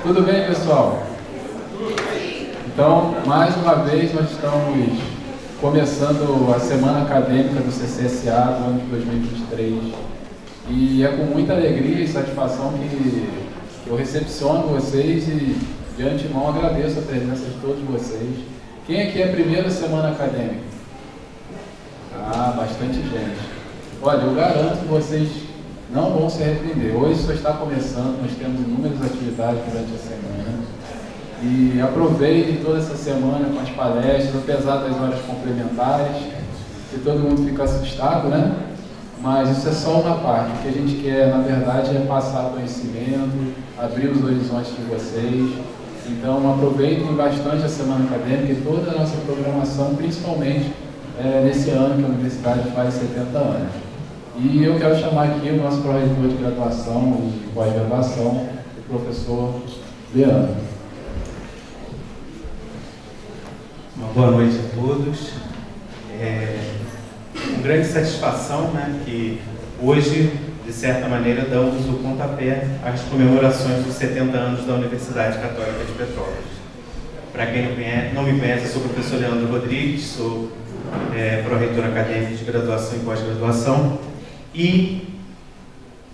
Tudo bem, pessoal? Então, mais uma vez, nós estamos começando a semana acadêmica do CCSA do ano de 2023 e é com muita alegria e satisfação que eu recepciono vocês e, de antemão, agradeço a presença de todos vocês. Quem aqui é a primeira semana acadêmica? Ah, bastante gente. Olha, eu garanto que vocês não vão se arrepender. Hoje só está começando, nós temos inúmeras atividades durante a semana. E aproveitem toda essa semana com as palestras, apesar das horas complementares, que todo mundo fica assustado, né? Mas isso é só uma parte. O que a gente quer, na verdade, é passar conhecimento, abrir os horizontes de vocês. Então, aproveitem bastante a semana acadêmica e toda a nossa programação, principalmente nesse ano que a universidade faz 70 anos. E eu quero chamar aqui o nosso pró-reitor de graduação e pós-graduação, o professor Leandro. Uma boa noite a todos. Com grande satisfação, né, que hoje, de certa maneira, damos o pontapé às comemorações dos 70 anos da Universidade Católica de Petrópolis. Para quem não me conhece, eu sou o professor Leandro Rodrigues, sou pró-reitor acadêmico de graduação e pós-graduação. E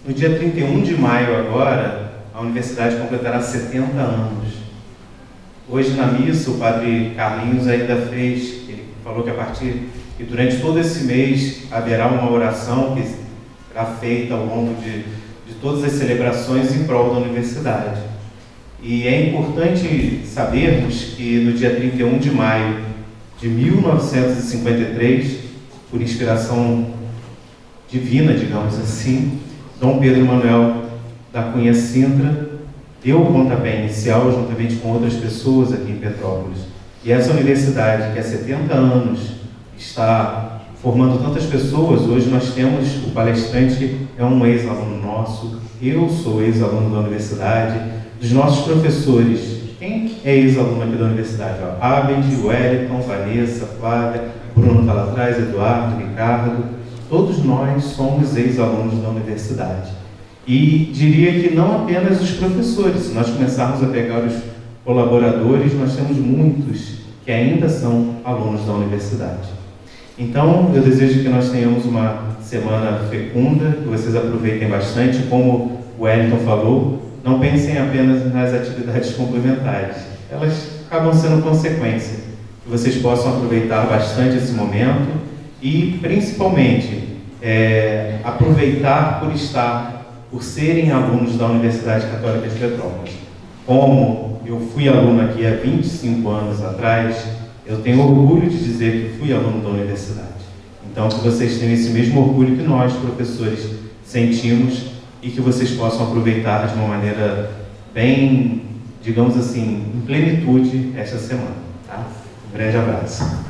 no dia 31 de maio agora, a universidade completará 70 anos. Hoje na missa, o padre Carlinhos ainda ele falou que durante todo esse mês haverá uma oração que será feita ao longo de todas as celebrações em prol da universidade. E é importante sabermos que no dia 31 de maio de 1953, por inspiração divina, digamos assim, Dom Pedro Manuel da Cunha Sintra deu o pontapé inicial juntamente com outras pessoas aqui em Petrópolis. E essa universidade, que há 70 anos está formando tantas pessoas, hoje nós temos, o palestrante é um ex-aluno nosso, eu sou ex-aluno da universidade, dos nossos professores. Quem é ex-aluno aqui da universidade? Abed, Wellington, Vanessa, Flávia, Bruno está lá atrás, Eduardo, Ricardo. Todos nós somos ex-alunos da universidade. E diria que não apenas os professores. Se nós começarmos a pegar os colaboradores, nós temos muitos que ainda são alunos da universidade. Então, eu desejo que nós tenhamos uma semana fecunda, que vocês aproveitem bastante. Como o Wellington falou, não pensem apenas nas atividades complementares. Elas acabam sendo consequência. Que vocês possam aproveitar bastante esse momento e, principalmente, aproveitar por serem alunos da Universidade Católica de Petrópolis. Como eu fui aluno aqui há 25 anos atrás, eu tenho orgulho de dizer que fui aluno da universidade. Então, que vocês tenham esse mesmo orgulho que nós, professores, sentimos e que vocês possam aproveitar de uma maneira bem, digamos assim, em plenitude esta semana. Tá? Um grande abraço.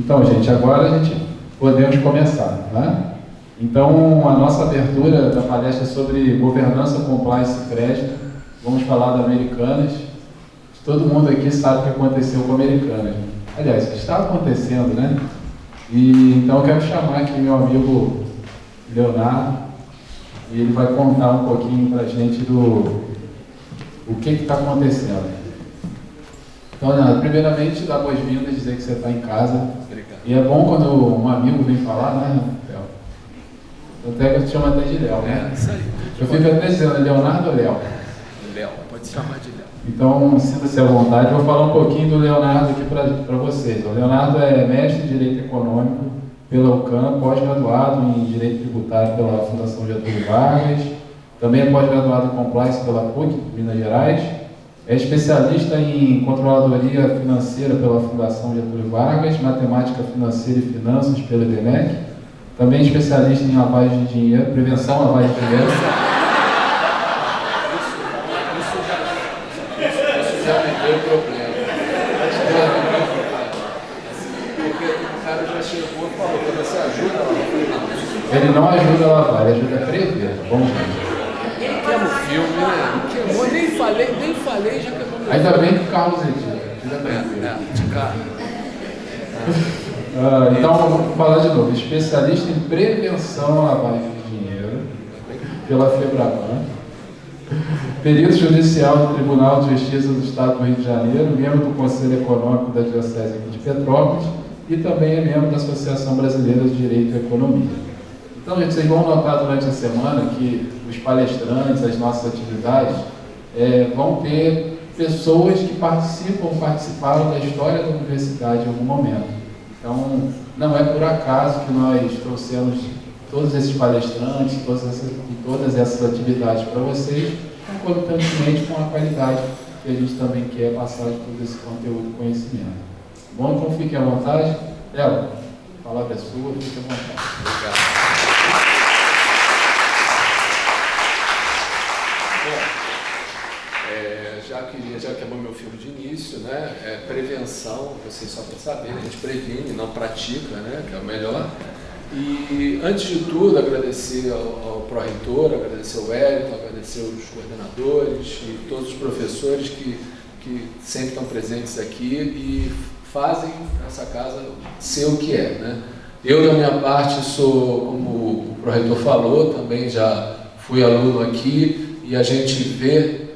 Então, gente, agora a gente podemos começar, né? Então, a nossa abertura da palestra é sobre governança, compliance e crédito. Vamos falar da Americanas. Todo mundo aqui sabe o que aconteceu com a Americanas. Aliás, o que está acontecendo, né? E então eu quero chamar aqui meu amigo Leonardo e ele vai contar um pouquinho para a gente do que está acontecendo. Então, Leonardo, primeiramente, dar boas-vindas, dizer que você está em casa. Obrigado. E é bom quando um amigo vem falar, né, Léo? Eu até te chamo até de Léo, né? Isso aí. Eu fico até dizendo, Leonardo ou Léo? Léo, pode chamar de Léo. Então, sinta-se à vontade. Eu vou falar um pouquinho do Leonardo aqui para vocês. O Leonardo é mestre em Direito Econômico pela UCAM, pós-graduado em Direito Tributário pela Fundação Getúlio Vargas, também é pós-graduado em Compliance pela PUC, Minas Gerais, é especialista em Controladoria Financeira pela Fundação Getúlio Vargas, Matemática Financeira e Finanças pelo IBMEC, também especialista em lavagem de dinheiro, prevenção à lavagem de dinheiro. Isso já me deu problema. Porque o cara já chegou e falou, quando você ajuda a lavar, Ele não ajuda a lavar, ele ajuda a prever. Bom, gente. queima o filme, né? Queimou, nem falei, já queimou meu Ainda filme. bem que o Carlos edita. De carro. Então, vamos falar de novo. Especialista em prevenção à lavagem de dinheiro, pela FEBRABAN. Perito judicial do Tribunal de Justiça do Estado do Rio de Janeiro, membro do Conselho Econômico da Diocese aqui de Petrópolis e também é membro da Associação Brasileira de Direito e Economia. Então, gente, vocês vão notar durante a semana que os palestrantes, as nossas atividades, vão ter pessoas que participaram da história da universidade em algum momento. Então, não é por acaso que nós trouxemos todos esses palestrantes, todas essas atividades para vocês, concomitantemente com a qualidade que a gente também quer passar de todo esse conteúdo e conhecimento. Bom, então fiquem à vontade. Léo, a palavra é sua, fique à vontade. Obrigado. Já queimou meu filme de início, né? Prevenção, vocês só para saber, a gente previne, não pratica, né? Que é o melhor. E, antes de tudo, agradecer ao pró-reitor, agradecer ao Wellington, agradecer aos coordenadores e todos os professores que sempre estão presentes aqui e fazem essa casa ser o que é, né? Eu, da minha parte, sou, como o pró-reitor falou, também já fui aluno aqui e a gente vê,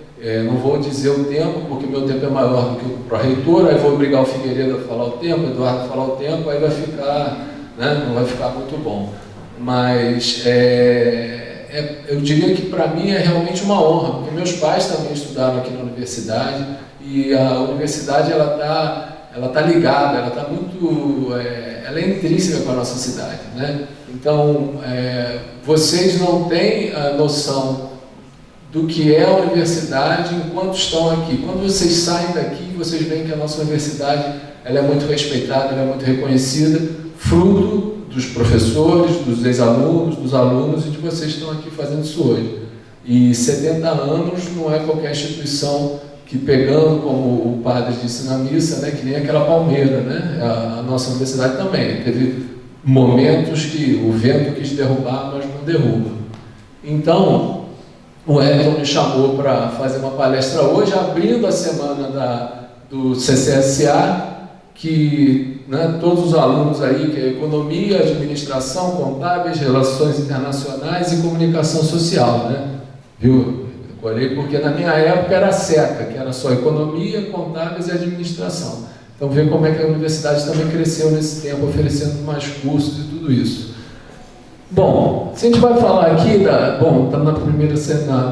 não vou dizer o tempo, porque meu tempo é maior do que o pró-reitor, aí vou obrigar o Figueiredo a falar o tempo, o Eduardo a falar o tempo, aí vai ficar... não vai ficar muito bom, mas eu diria que para mim é realmente uma honra, porque meus pais também estudaram aqui na universidade e a universidade ela tá ligada, ela está muito, ela é intrínseca com a nossa cidade, né? Então vocês não têm a noção do que é a universidade enquanto estão aqui. Quando vocês saem daqui, vocês veem que a nossa universidade ela é muito respeitada, ela é muito reconhecida, fruto dos professores, dos ex-alunos, dos alunos e de vocês que estão aqui fazendo isso hoje. E 70 anos não é qualquer instituição que, pegando, como o padre disse na missa, né, que nem aquela palmeira, né? A nossa universidade também teve momentos que o vento quis derrubar, mas não derruba. Então, o Wellington me chamou para fazer uma palestra hoje, abrindo a semana do CCSA, que, né, todos os alunos aí, que é Economia, Administração, Contábeis, Relações Internacionais e Comunicação Social, né? Viu? Decorei porque na minha época era seca, que era só Economia, Contábeis e Administração. Então, vê como é que a universidade também cresceu nesse tempo, oferecendo mais cursos e tudo isso. Bom, se a gente vai falar aqui, está na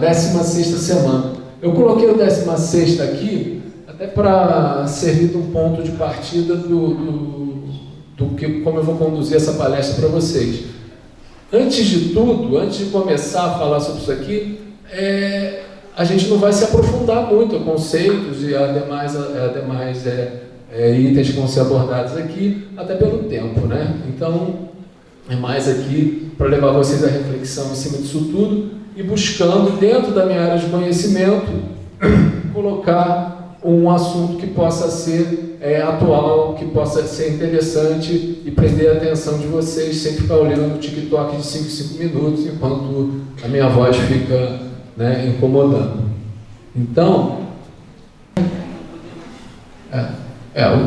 16ª semana. Eu coloquei o 16º aqui, até para servir de um ponto de partida do que, como eu vou conduzir essa palestra para vocês. Antes de tudo, antes de começar a falar sobre isso aqui, a gente não vai se aprofundar muito a conceitos e a demais itens que vão ser abordados aqui, até pelo tempo, né? Então, é mais aqui para levar vocês à reflexão em cima disso tudo e buscando, dentro da minha área de conhecimento, colocar um assunto que possa ser atual, que possa ser interessante e prender a atenção de vocês, sem ficar olhando no TikTok de 5 minutos, enquanto a minha voz fica, né, incomodando. Então,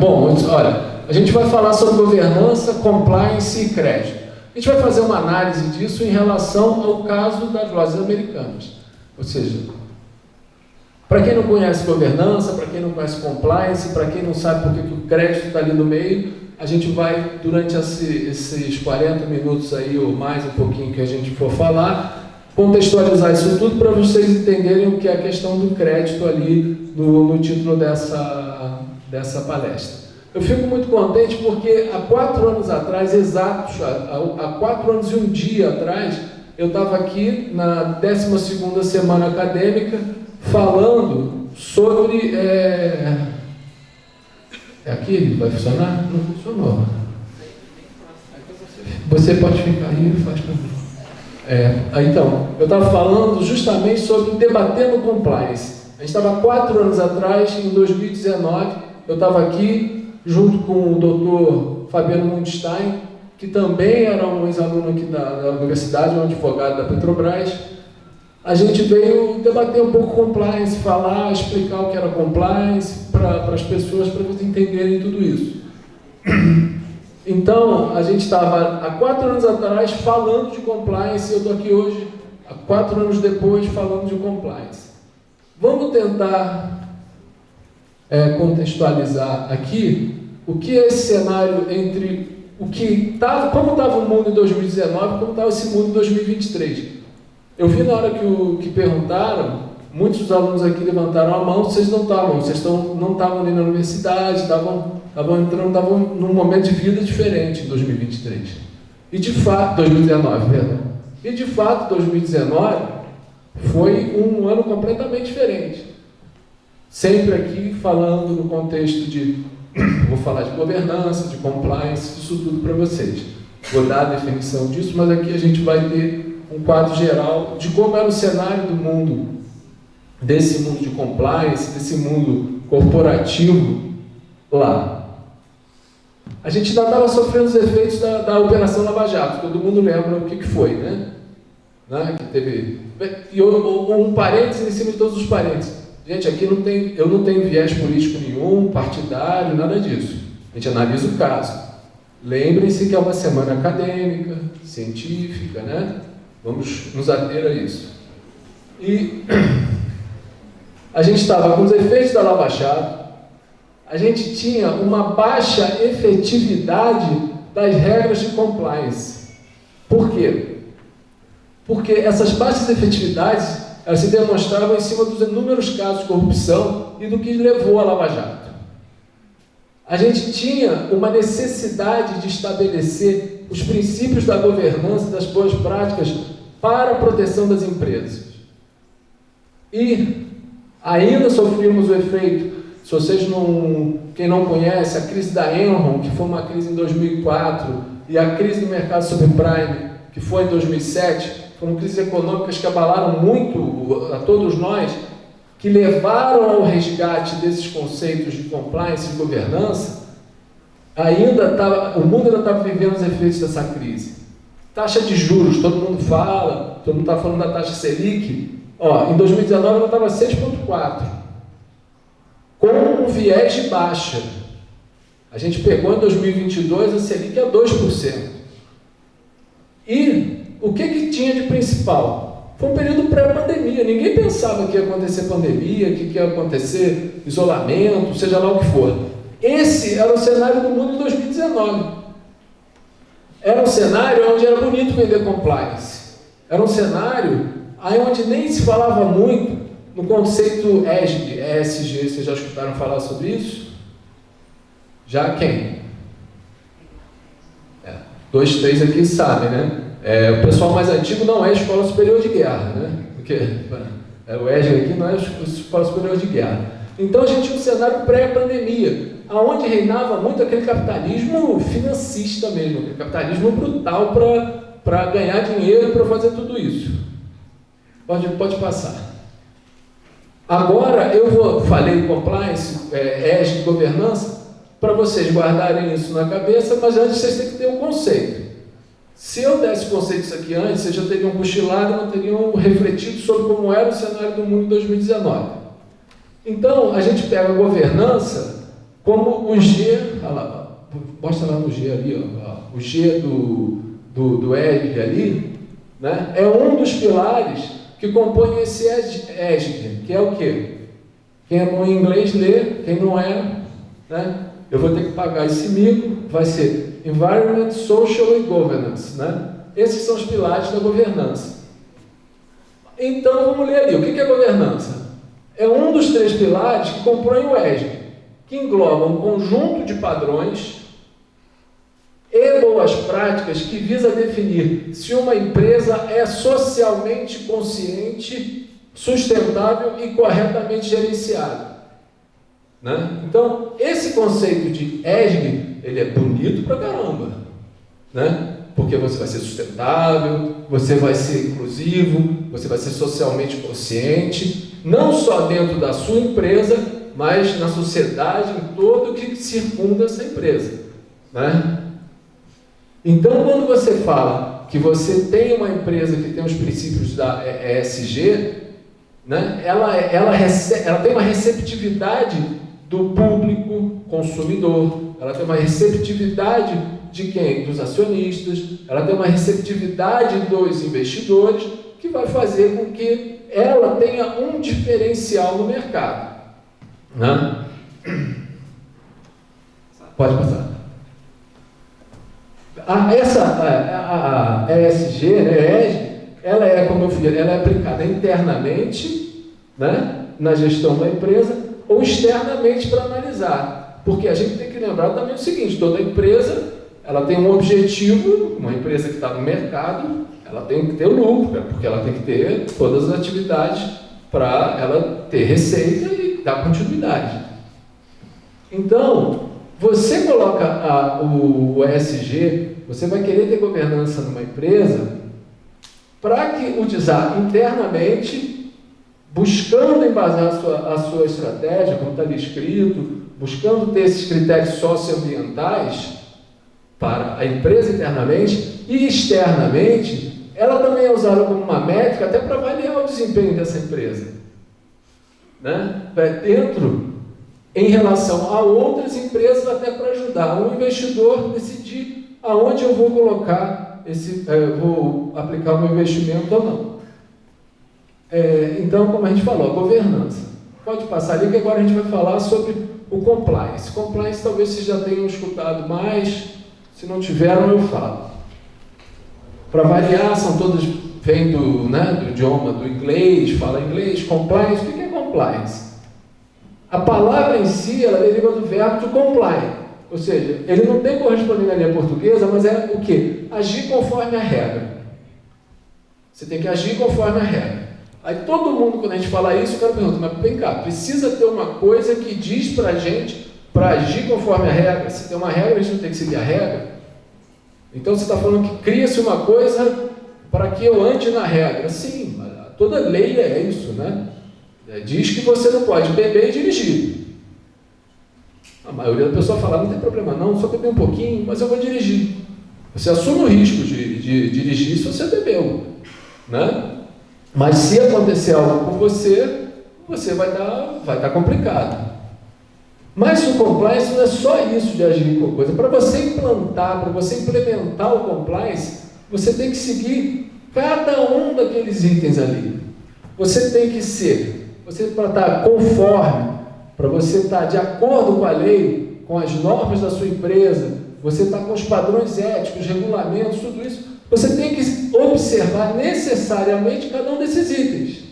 bom, olha, a gente vai falar sobre governança, compliance e crédito. A gente vai fazer uma análise disso em relação ao caso das lojas americanas. Ou seja, para quem não conhece governança, para quem não conhece compliance, para quem não sabe por que o crédito está ali no meio, a gente vai, durante esses 40 minutos aí, ou mais um pouquinho que a gente for falar, contextualizar isso tudo para vocês entenderem o que é a questão do crédito ali no título dessa palestra. Eu fico muito contente porque há 4 anos atrás, exatos, há 4 anos e um dia atrás, eu estava aqui na 12ª semana acadêmica falando sobre... aqui? Vai funcionar? Não funcionou. Você pode ficar aí e faz para mim. Então, eu estava falando justamente sobre debatendo compliance. A gente estava 4 anos atrás, em 2019, eu estava aqui junto com o Dr. Fabiano Mundstein, que também era um ex-aluno aqui da universidade, um advogado da Petrobras. A gente veio debater um pouco compliance, falar, explicar o que era compliance para as pessoas, para eles entenderem tudo isso. Então, a gente estava há 4 anos atrás falando de compliance, e eu estou aqui hoje, há 4 anos depois, falando de compliance. Vamos tentar contextualizar aqui o que é esse cenário entre o que estava, como estava o mundo em 2019 e como estava esse mundo em 2023. Eu vi na hora que perguntaram, muitos dos alunos aqui levantaram a mão, vocês não estavam, não estavam ali na universidade, estavam num momento de vida diferente em 2023. E de fato, 2019, perdão. E de fato, 2019 foi um ano completamente diferente. Sempre aqui falando no contexto de, vou falar de governança, de compliance, isso tudo para vocês. Vou dar a definição disso, mas aqui a gente vai ter um quadro geral de como era o cenário do mundo, desse mundo de compliance, desse mundo corporativo lá. A gente ainda estava sofrendo os efeitos da Operação Lava Jato, todo mundo lembra o que foi, né? Que teve... E um parênteses em cima de todos os parênteses. Gente, aqui eu não tenho viés político nenhum, partidário, nada disso. A gente analisa o caso. Lembrem-se que é uma semana acadêmica, científica, né? Vamos nos ater a isso. E a gente estava com os efeitos da Lava Jato, a gente tinha uma baixa efetividade das regras de compliance. Por quê? Porque essas baixas efetividades elas se demonstravam em cima dos inúmeros casos de corrupção e do que levou à Lava Jato. A gente tinha uma necessidade de estabelecer os princípios da governança, das boas práticas para a proteção das empresas. E ainda sofrimos o efeito, se vocês quem não conhece, a crise da Enron, que foi uma crise em 2004, e a crise do mercado subprime, que foi em 2007, foram crises econômicas que abalaram muito a todos nós, que levaram ao resgate desses conceitos de compliance, de governança. O mundo ainda estava vivendo os efeitos dessa crise. Taxa de juros, todo mundo fala, todo mundo está falando da taxa Selic. Em 2019 ela estava 6,4%, com um viés de baixa. A gente pegou em 2022 a Selic a 2%. E o que tinha de principal? Foi um período pré-pandemia. Ninguém pensava que ia acontecer pandemia, que ia acontecer isolamento, seja lá o que for. Esse era o cenário do mundo em 2019. Era um cenário onde era bonito vender compliance. Era um cenário onde nem se falava muito no conceito ESG, vocês já escutaram falar sobre isso? Já quem? 2, 3 aqui sabem, né? O pessoal mais antigo não é a Escola Superior de Guerra, né? Porque o ESG aqui não é a Escola Superior de Guerra. Então a gente tinha um cenário pré-pandemia, onde reinava muito aquele capitalismo financista mesmo, aquele capitalismo brutal para ganhar dinheiro, para fazer tudo isso. Pode passar. Agora falei compliance, ESG, governança, para vocês guardarem isso na cabeça, mas antes vocês têm que ter um conceito. Se eu desse conceitos aqui antes, vocês já teriam cochilado e não teriam refletido sobre como era o cenário do mundo em 2019. Então, a gente pega a governança como o G, mostra lá no G ali, o G do ESG ali, né? É um dos pilares que compõe esse ESG, que é o quê? Quem é bom em inglês lê, quem não é, né? Eu vou ter que pagar esse mico, vai ser Environment, Social e Governance, né? Esses são os pilares da governança. Então, vamos ler ali. O que é governança? É um dos 3 pilares que compõem o ESG, que engloba um conjunto de padrões e boas práticas que visa definir se uma empresa é socialmente consciente, sustentável e corretamente gerenciada. Né? Então, esse conceito de ESG, ele é bonito pra caramba, né? Porque você vai ser sustentável, você vai ser inclusivo, você vai ser socialmente consciente, não só dentro da sua empresa, mas na sociedade em todo que circunda essa empresa, né? Então, quando você fala que você tem uma empresa que tem os princípios da ESG, né? Ela tem uma receptividade do público consumidor, ela tem uma receptividade de quem? Dos acionistas, ela tem uma receptividade dos investidores, que vai fazer com que ela tenha um diferencial no mercado. Né? Pode passar. A ESG, né, ESG, ela é, como eu falei, ela é aplicada internamente, né, na gestão da empresa, ou externamente para analisar. Porque a gente tem que lembrar também o seguinte, toda empresa, ela tem um objetivo, uma empresa que está no mercado, ela tem que ter lucro, porque ela tem que ter todas as atividades para ela ter receita e dar continuidade. Então, você coloca o ESG, você vai querer ter governança numa empresa para que utilizar internamente, buscando embasar a sua estratégia, como está ali escrito, buscando ter esses critérios socioambientais para a empresa internamente e externamente, ela também é usada como uma métrica até para avaliar o desempenho dessa empresa. Né? Dentro, em relação a outras empresas, até para ajudar o investidor a decidir aonde eu vou colocar vou aplicar o meu investimento ou não. Então, como a gente falou, a governança. Pode passar ali que agora a gente vai falar sobre o compliance. Compliance talvez vocês já tenham escutado mais, se não tiveram eu falo. Para variar, são todas, vem do idioma do inglês, fala inglês, compliance. O que é compliance? A palavra em si, ela deriva do verbo to comply, ou seja, ele não tem correspondente na língua portuguesa, mas é o quê? Agir conforme a regra. Você tem que agir conforme a regra. Aí todo mundo, quando a gente fala isso, o cara pergunta, mas vem cá, precisa ter uma coisa que diz pra gente, para agir conforme a regra? Se tem uma regra, a gente não tem que seguir a regra? Então você está falando que cria-se uma coisa para que eu ande na regra. Sim, toda lei é isso, né? Diz que você não pode beber e dirigir. A maioria da pessoa fala, não tem problema não, só beber um pouquinho, mas eu vou dirigir. Você assume o risco de dirigir se você bebeu, né? Mas se acontecer algo com você, você vai estar complicado. Mas o compliance não é só isso de agir com coisa. Para você implantar, para você implementar o compliance, você tem que seguir cada um daqueles itens ali. Você tem que para estar conforme, para você estar de acordo com a lei, com as normas da sua empresa, você está com os padrões éticos, regulamentos, tudo isso, você tem que observar necessariamente cada um desses itens.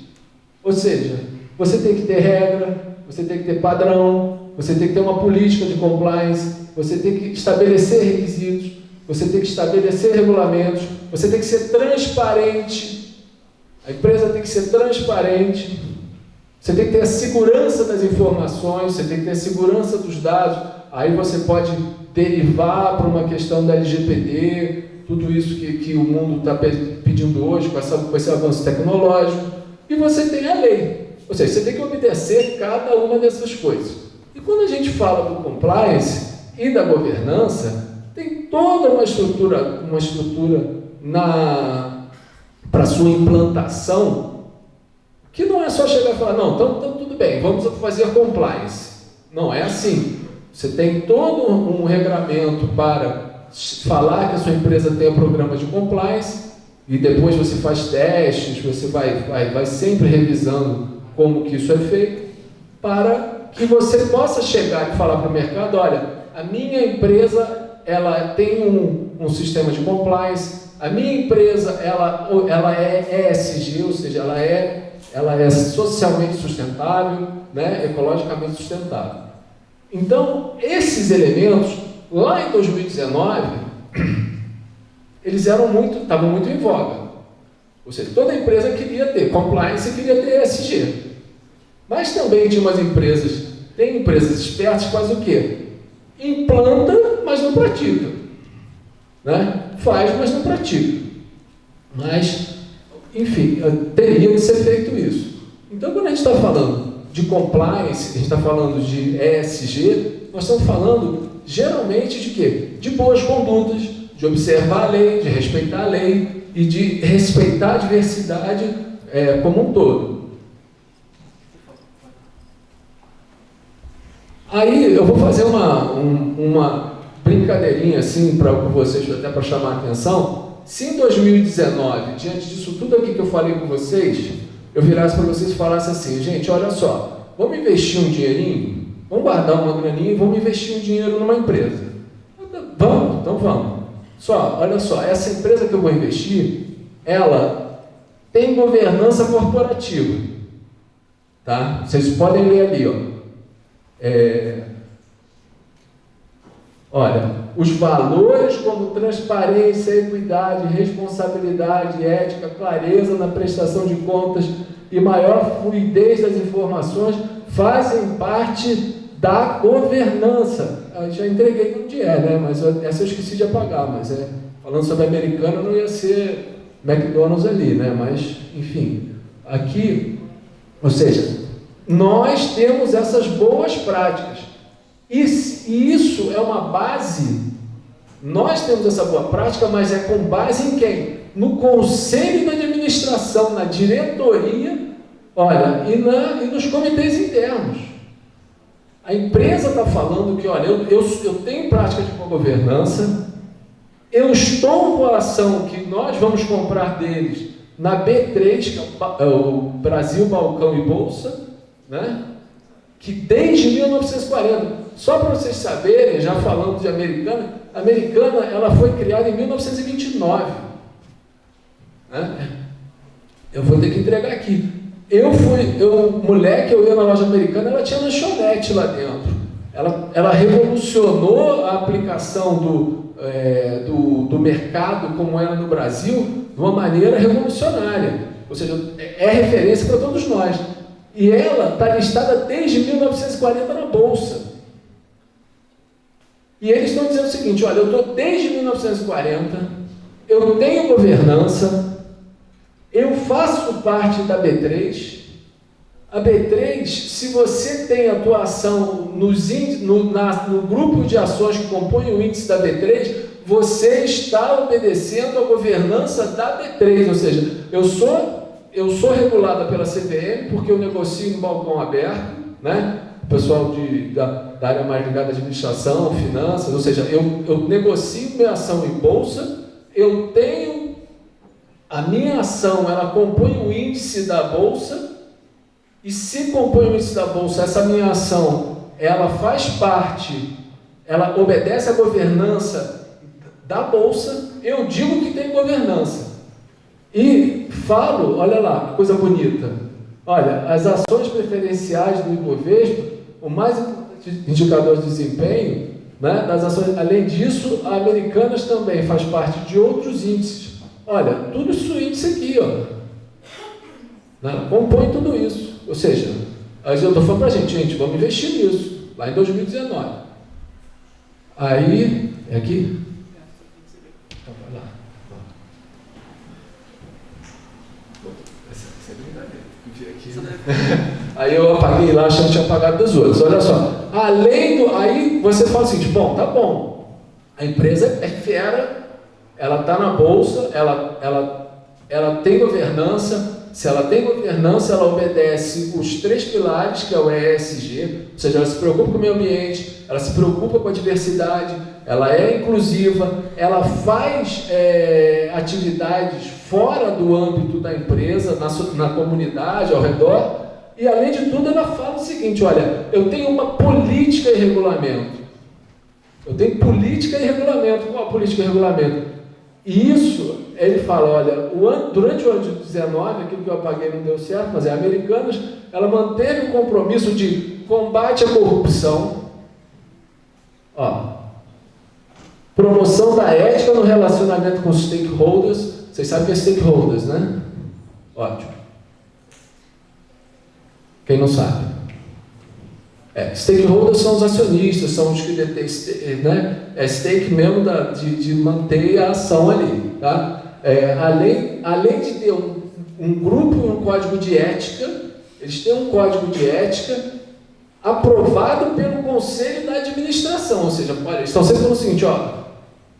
Ou seja, você tem que ter regra, você tem que ter padrão, você tem que ter uma política de compliance, você tem que estabelecer requisitos, você tem que estabelecer regulamentos, você tem que ser transparente, a empresa tem que ser transparente, você tem que ter a segurança das informações, você tem que ter a segurança dos dados, aí você pode derivar para uma questão da LGPD, tudo isso que o mundo está pedindo hoje com esse avanço tecnológico, e você tem a lei, ou seja, você tem que obedecer cada uma dessas coisas. E quando a gente fala do compliance e da governança, tem toda uma estrutura para sua implantação, que não é só chegar e falar, não, então tudo bem, vamos fazer compliance. Não é assim. Você tem todo um regramento para falar que a sua empresa tem um programa de compliance, e depois você faz testes, você vai sempre revisando como que isso é feito, para que você possa chegar e falar para o mercado, olha, a minha empresa ela tem um sistema de compliance, a minha empresa ela é ESG, ou seja, ela é socialmente sustentável, né, ecologicamente sustentável. Então, esses elementos, lá em 2019, eles estavam muito em voga. Ou seja, toda empresa queria ter compliance e queria ter ESG. Mas também tinha tem empresas espertas que fazem o quê? Implanta, mas não pratica. Né? Faz, mas não pratica. Mas, enfim, teria que ser feito isso. Então, quando a gente está falando de compliance, a gente está falando de ESG, nós estamos falando geralmente de quê? De boas condutas, de observar a lei, de respeitar a lei e de respeitar a diversidade como um todo. Aí eu vou fazer uma brincadeirinha assim para vocês, até para chamar a atenção. Se em 2019, diante disso tudo aqui que eu falei com vocês, eu virasse para vocês e falasse assim, gente, olha só, vamos investir um dinheirinho, vamos guardar uma graninha e vamos investir um dinheiro numa empresa. Vamos, então vamos. Só, olha só, essa empresa que eu vou investir, ela tem governança corporativa, tá? Vocês podem ler ali, ó. Olha, os valores como transparência, equidade, responsabilidade, ética, clareza na prestação de contas e maior fluidez das informações fazem parte da governança. Eu já entreguei onde né? Mas essa eu esqueci de apagar, mas falando sobre Americana não ia ser McDonald's ali, né? Mas, enfim, aqui, ou seja, nós temos essas boas práticas. E isso é uma base, nós temos essa boa prática, mas é com base em quem? No conselho de administração, na diretoria, olha, e nos comitês internos. A empresa está falando que, olha, eu tenho prática de boa governança, eu estou com a ação que nós vamos comprar deles na B3, que é o Brasil Balcão e Bolsa, né? Que desde 1940, só para vocês saberem, já falando de Americana, a Americana ela foi criada em 1929. Né? Eu vou ter que entregar aqui. Moleque, eu ia na loja Americana, ela tinha lanchonete lá dentro. Ela revolucionou a aplicação do mercado como era no Brasil de uma maneira revolucionária. Ou seja, é referência para todos nós. E ela está listada desde 1940 na Bolsa. E eles estão dizendo o seguinte, olha, eu estou desde 1940, eu tenho governança, eu faço parte da B3. A B3, se você tem atuação no grupo de ações que compõe o índice da B3, você está obedecendo a governança da B3, ou seja, eu sou regulada pela CVM porque eu negocio no balcão aberto, né? O pessoal da área mais ligada à administração, finanças, ou seja, eu negocio minha ação em bolsa, eu tenho a minha ação, ela compõe o índice da bolsa, e se compõe o índice da bolsa, essa minha ação, ela faz parte, ela obedece à governança da bolsa, eu digo que tem governança. E falo, olha lá, que coisa bonita. Olha, as ações preferenciais do Ibovespa, o mais importante indicador de desempenho, né, das ações, além disso, a Americanas também faz parte de outros índices. Olha, tudo isso índice aqui, ó. Né, compõe tudo isso. Ou seja, eu estou falando para a gente, vamos investir nisso, lá em 2019. Aí, é aqui? Então, vai lá. Aí eu apaguei lá, achando que tinha apagado dos outros. Olha só, aí você fala assim, bom, tá bom, a empresa é fera, ela está na bolsa, ela tem governança. Se ela tem governança, ela obedece os 3 pilares, que é o ESG, ou seja, ela se preocupa com o meio ambiente, ela se preocupa com a diversidade, ela é inclusiva, ela faz atividades fora do âmbito da empresa, na comunidade, ao redor, e além de tudo ela fala o seguinte, olha, eu tenho uma política e regulamento. Eu tenho política e regulamento. Qual a política e regulamento? E isso, ele fala, olha, durante o ano de 19, aquilo que eu apaguei não deu certo, mas é Americanas, ela manteve o compromisso de combate à corrupção, promoção da ética no relacionamento com os stakeholders. Vocês sabem o que é stakeholders, né? Ótimo. Quem não sabe? Stakeholders são os acionistas, são os que detêm, né? É stake mesmo de manter a ação ali, tá? Além de ter um grupo e um código de ética, eles têm um código de ética aprovado pelo conselho da administração, ou seja, olha, eles estão sempre falando o seguinte,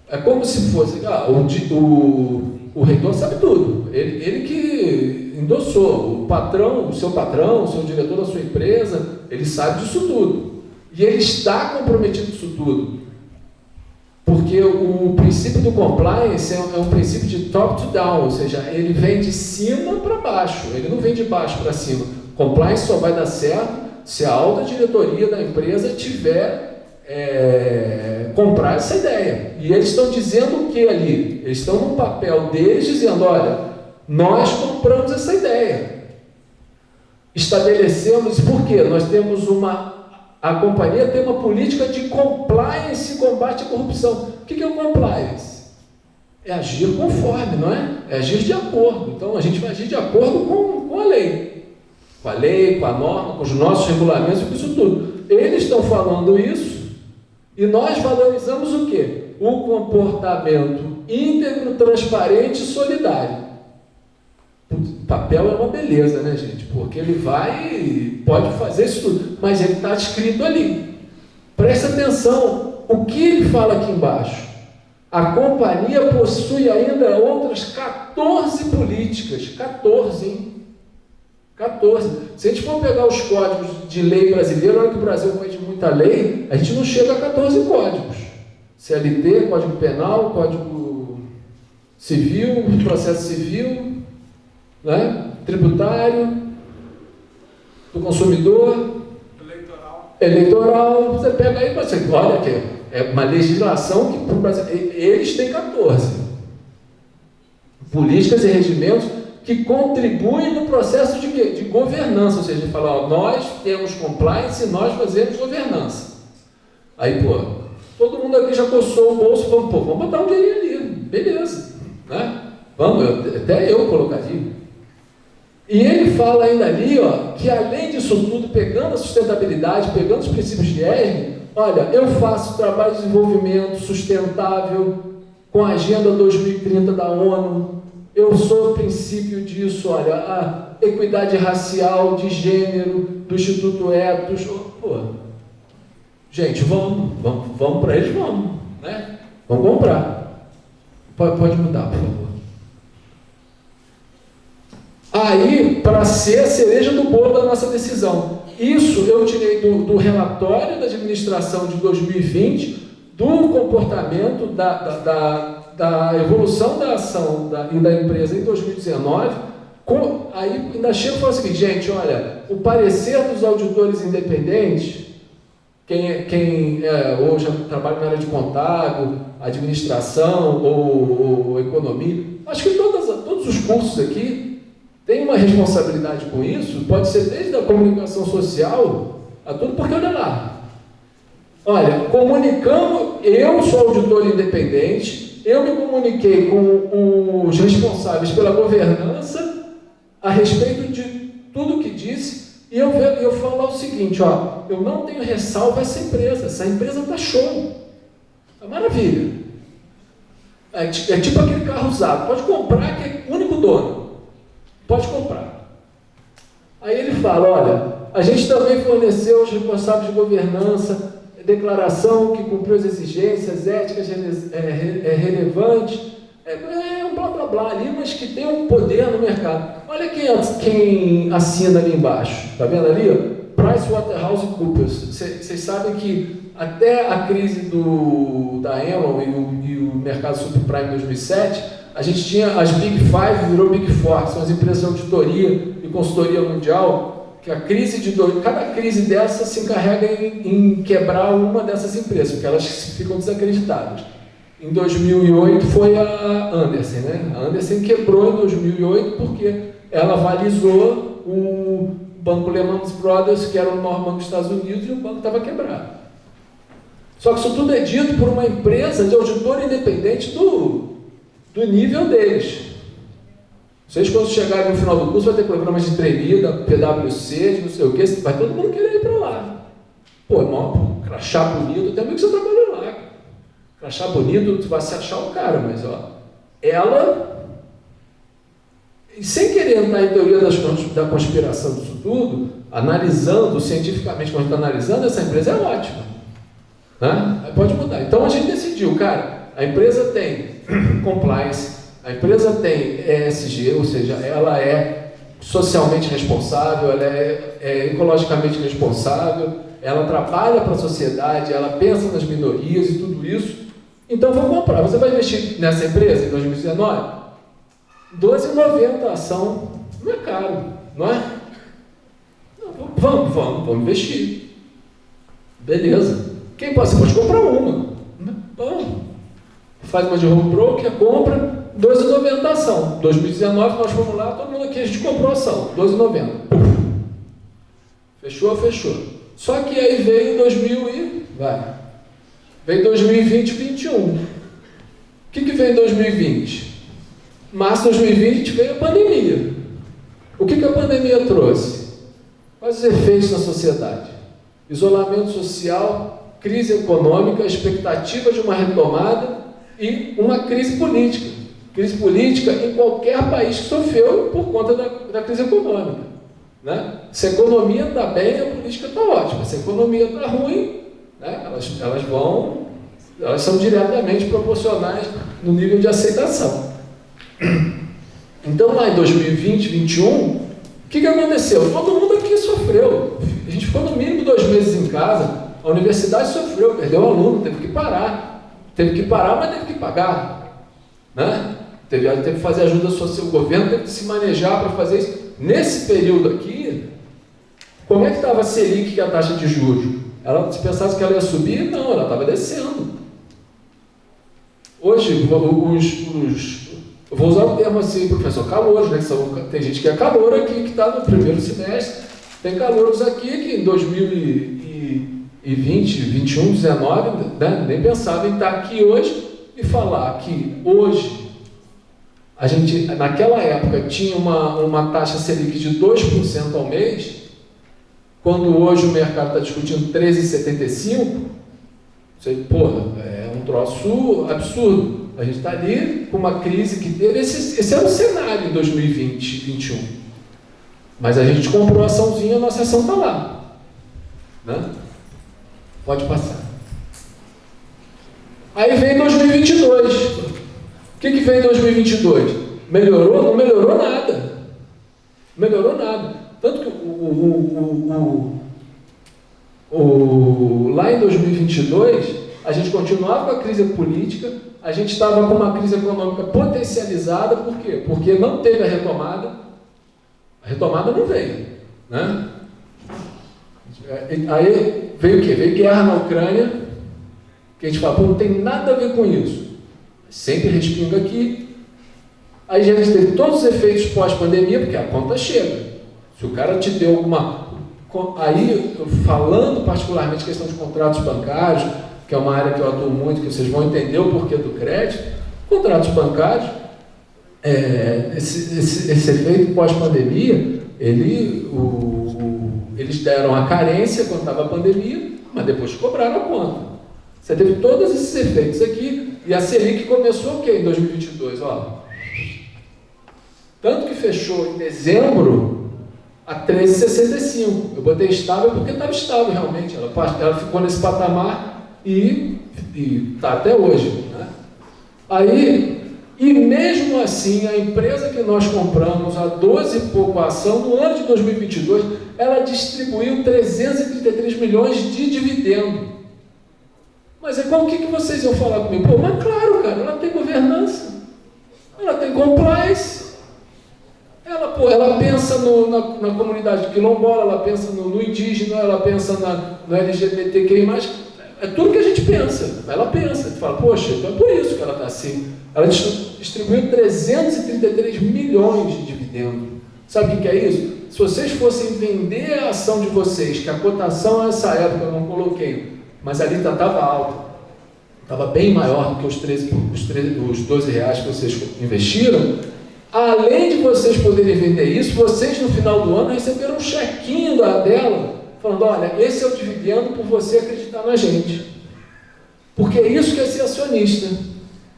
é como se fosse, o reitor sabe tudo, ele que endossou, o seu diretor da sua empresa, ele sabe disso tudo. E ele está comprometido com isso tudo. Porque o princípio do compliance é um princípio de top to down, ou seja, ele vem de cima para baixo, ele não vem de baixo para cima. Compliance só vai dar certo se a alta diretoria da empresa tiver comprar essa ideia. E eles estão dizendo o que ali? Eles estão no papel deles dizendo, olha, nós compramos essa ideia. Estabelecemos, por quê? Nós temos a companhia tem uma política de compliance e combate à corrupção. O que é o compliance? É agir conforme, não é? É agir de acordo. Então, a gente vai agir de acordo com a lei. Com a lei, com a norma, com os nossos regulamentos e com isso tudo. Eles estão falando isso e nós valorizamos o quê? O comportamento íntegro, transparente e solidário. O papel é uma beleza, né, gente? Porque ele pode fazer isso tudo, mas ele está escrito ali. Presta atenção, o que ele fala aqui embaixo? A companhia possui ainda outras 14 políticas. 14, hein? 14. Se a gente for pegar os códigos de lei brasileira, olha que o Brasil faz muita lei, a gente não chega a 14 códigos. CLT, Código Penal, Código Civil, Processo Civil, né? Tributário, do consumidor, eleitoral. Você pega aí, você olha que é uma legislação que para o Brasil, eles têm 14 políticas e regimentos que contribuem no processo de quê? De governança, ou seja, de falar, ó, nós temos compliance e nós fazemos governança. Aí, pô, todo mundo aqui já coçou o bolso, vamos botar um dinheirinho ali, beleza, né? Vamos, até eu colocaria. E ele fala ainda ali, ó, que além disso tudo, pegando a sustentabilidade, pegando os princípios de ESG, olha, eu faço trabalho de desenvolvimento sustentável com a Agenda 2030 da ONU, eu sou o princípio disso, olha, a equidade racial, de gênero, do Instituto Ethos, pô, gente, vamos para eles, vamos, né? Vamos comprar. Pode mudar, por favor. Aí, para ser a cereja do bolo da nossa decisão. Isso eu tirei do relatório da administração de 2020, do comportamento, da evolução da ação e da empresa em 2019. Aí ainda chega e fala o seguinte, gente, olha, o parecer dos auditores independentes, quem hoje trabalha na área de contábil, administração ou economia, acho que todos os cursos aqui tem uma responsabilidade com isso, pode ser desde a comunicação social a tudo, porque olha lá, olha, comunicamos, eu sou auditor independente, eu me comuniquei com os responsáveis pela governança a respeito de tudo que disse, e eu falo lá o seguinte, ó, eu não tenho ressalva a essa empresa está show, é maravilha, é tipo aquele carro usado, pode comprar que é o único dono, pode comprar. Aí ele fala, olha, a gente também forneceu aos responsáveis de governança declaração que cumpriu as exigências éticas relevantes, um blá blá blá ali, mas que tem um poder no mercado. Olha quem assina ali embaixo, tá vendo ali? PricewaterhouseCoopers. Vocês sabem que até a crise da Enron e o mercado subprime em 2007, a gente tinha as Big Five, virou Big Four, que são as empresas de auditoria e consultoria mundial, que cada crise dessa se encarrega em quebrar uma dessas empresas, porque elas ficam desacreditadas. Em 2008 foi a Andersen, né? A Andersen quebrou em 2008 porque ela avalizou o banco Lehman Brothers, que era o maior banco dos Estados Unidos, e o banco estava quebrado. Só que isso tudo é dito por uma empresa de auditor independente do nível deles. Vocês, quando chegarem no final do curso, vai ter programas de trainee, da PwC, de não sei o que, vai todo mundo querer ir para lá. Pô, irmão, crachá bonito, até mesmo que você trabalhou lá. Crachá bonito, tu vai se achar o cara, mas ó, ela, sem querer entrar em teoria da conspiração disso tudo, analisando cientificamente, quando a gente está analisando, essa empresa é ótima. Né? Aí pode mudar. Então a gente decidiu, cara, a empresa tem compliance, a empresa tem ESG, ou seja, ela é socialmente responsável, ela é ecologicamente responsável, ela trabalha para a sociedade, ela pensa nas minorias e tudo isso. Então vou comprar. Você vai investir nessa empresa em 2019? R$12,90 a ação. Não é caro, não é? Não, vamos investir. Beleza. Você pode comprar uma. Bom, faz uma de home broker, compra, R$12,90 a ação. 2019 nós fomos lá, todo mundo aqui, a gente comprou a ação, R$12,90. Fechou. Só que aí veio 2020 e 2021. O que veio em 2020? Março de 2020 veio a pandemia. O que a pandemia trouxe? Quais os efeitos na sociedade? Isolamento social, crise econômica, expectativa de uma retomada e uma crise política. Crise política em qualquer país que sofreu por conta da crise econômica. Né? Se a economia está bem, a política está ótima. Se a economia está ruim, né, elas são diretamente proporcionais no nível de aceitação. Então, lá em 2020, 2021, o que aconteceu? Todo mundo aqui sofreu. A gente ficou no mínimo 2 meses em casa. A universidade sofreu, perdeu aluno, teve que parar. Teve que parar, mas teve que pagar. Né? Teve que fazer ajuda social. O governo teve que se manejar para fazer isso. Nesse período aqui, como é que estava a Selic, que é a taxa de juros? Se pensasse que ela ia subir, não, ela estava descendo. Hoje, eu vou usar o termo assim, professor, calouros, né? Tem gente que é calouro aqui, que está no primeiro semestre. Tem calouros aqui que em 2020, 21, 19, né, nem pensava em estar aqui hoje e falar que hoje, a gente, naquela época, tinha uma taxa Selic de 2% ao mês, quando hoje o mercado está discutindo 13,75%, é um troço absurdo. A gente está ali com uma crise que teve. Esse era o cenário em 2020, 2021. Mas a gente comprou a açãozinha, a nossa ação está lá. Né? Pode passar. Aí vem 2022. O que veio em 2022? Melhorou? Não melhorou nada. Não melhorou nada. Tanto que lá em 2022, a gente continuava com a crise política, a gente estava com uma crise econômica potencializada, por quê? Porque não teve a retomada não veio. Né? Aí veio o quê? Veio guerra na Ucrânia, que a gente fala, não tem nada a ver com isso. Sempre respinga aqui. Aí a gente teve todos os efeitos pós-pandemia, porque a conta chega. Se o cara te deu alguma... Aí, falando particularmente questão de contratos bancários, que é uma área que eu atuo muito, que vocês vão entender o porquê do crédito, contratos bancários, esse efeito pós-pandemia, eles deram a carência quando estava a pandemia, mas depois cobraram a conta. Você teve todos esses efeitos aqui, e a Selic começou o quê em 2022? Ó, tanto que fechou em dezembro a 13,65. Eu botei estável porque estava estável realmente. Ela ficou nesse patamar e está até hoje. Né? E mesmo assim, a empresa que nós compramos a 12 e pouco a ação, no ano de 2022, ela distribuiu 333 milhões de dividendo. Mas o que vocês iam falar comigo? Pô, mas claro, cara, ela tem governança, ela tem compliance. Ela pensa na comunidade quilombola, ela pensa no indígena, ela pensa no LGBTQI+. É tudo que a gente pensa. Ela pensa. A gente fala, poxa, então é por isso que ela está assim. Ela distribuiu 333 milhões de dividendos. Sabe o que é isso? Se vocês fossem vender a ação de vocês, que a cotação nessa época eu não coloquei, mas ali estava alta, estava bem maior do que os 12 reais que vocês investiram, além de vocês poderem vender isso, vocês no final do ano receberam um chequinho dela, falando, olha, esse é o dividendo por você acreditar na gente. Porque é isso que é ser acionista.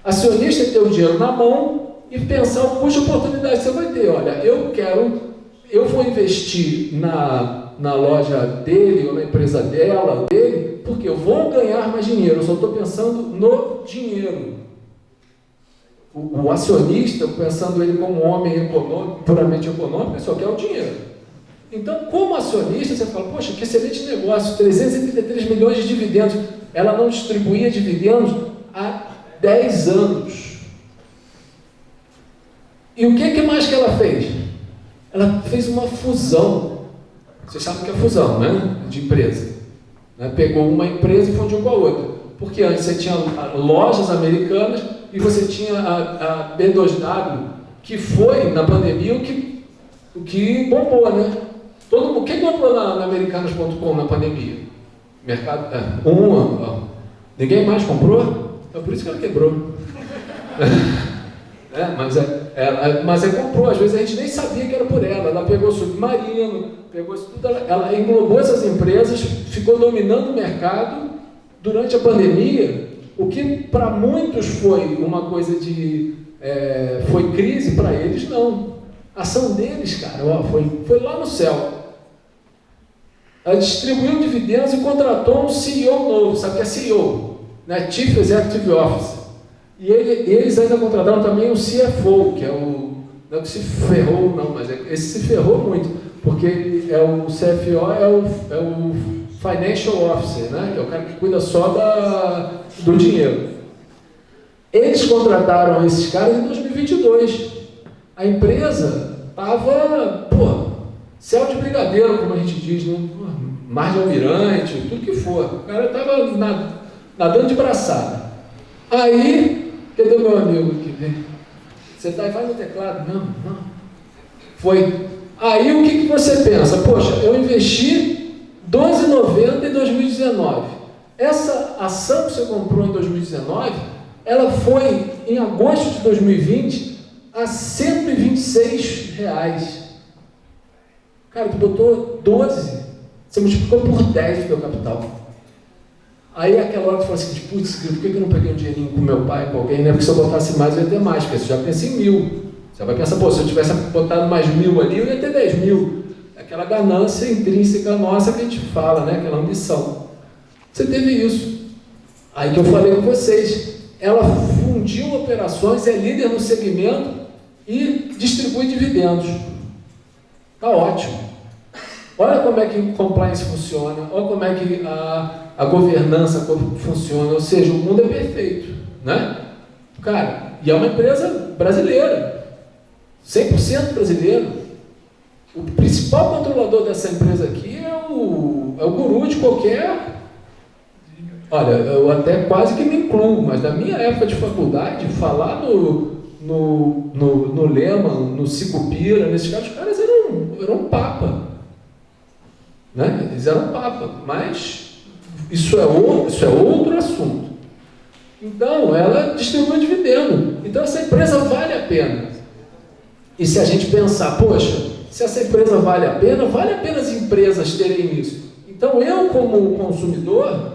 Acionista é ter o dinheiro na mão e pensar o custo de oportunidade que você vai ter. Olha, eu vou investir na loja dele ou na empresa dele, porque eu vou ganhar mais dinheiro, eu só estou pensando no dinheiro. O acionista, pensando ele como um homem econômico, puramente econômico, ele só quer o dinheiro. Então, como acionista, você fala, poxa, que excelente negócio, 333 milhões de dividendos. Ela não distribuía dividendos há 10 anos. E o que mais que ela fez? Ela fez uma fusão. Vocês sabem o que é fusão, né? De empresa. Né? Pegou uma empresa e fundiu com a outra. Porque antes você tinha lojas americanas e você tinha a B2W, que foi, na pandemia, o que bombou, né? Todo mundo, quem comprou na Americanas.com na pandemia? Mercado, ninguém mais comprou? É por isso que ela quebrou. Mas comprou, às vezes a gente nem sabia que era por ela. Ela pegou Submarino, pegou isso tudo, ela englobou essas empresas, ficou dominando o mercado durante a pandemia, o que para muitos foi uma coisa de... foi crise, para eles não. A ação deles, cara, foi lá no céu. Ela distribuiu dividendos e contratou um CEO novo, sabe o que é CEO? Né? Chief Executive Officer. E eles ainda contrataram também o CFO, que é o... Não é que se ferrou, não, mas esse se ferrou muito, porque o CFO é o Financial Officer, né? Que é o cara que cuida só do dinheiro. Eles contrataram esses caras em 2022. A empresa estava, céu de brigadeiro, como a gente diz, né? Mar de almirante, tudo que for. O cara estava nadando de braçada. Aí, cadê o meu amigo aqui? Você está aí, vai no teclado? Não. Foi. Aí o que você pensa? Poxa, eu investi R$12,90 em 2019. Essa ação que você comprou em 2019, ela foi, em agosto de 2020, a R$126. Cara, tu botou 12, você multiplicou por 10 o teu capital. Aí aquela hora tu fala assim, putz, por que eu não peguei um dinheirinho com meu pai, com alguém, né? Porque se eu botasse mais, eu ia ter mais, porque você já pensa em 1.000. Você vai pensar, se eu tivesse botado mais 1.000 ali, eu ia ter 10.000. Aquela ganância intrínseca nossa que a gente fala, né? Aquela ambição. Você teve isso. Aí que eu falei com vocês, ela fundiu operações, é líder no segmento e distribui dividendos. Está ótimo. Olha como é que o compliance funciona, olha como é que a governança funciona, ou seja, o mundo é perfeito, né? Cara, e é uma empresa brasileira, 100% brasileiro. O principal controlador dessa empresa aqui é o guru de qualquer... Olha, eu até quase que me incluo, mas na minha época de faculdade, falar no Lehman, no Sicupira, nesses caras, os caras eram papa. Né? Eles eram papa, mas isso é outro assunto. Então, ela distribui dividendo. Então, essa empresa vale a pena. E se a gente pensar, poxa, se essa empresa vale a pena as empresas terem isso. Então, eu, como consumidor,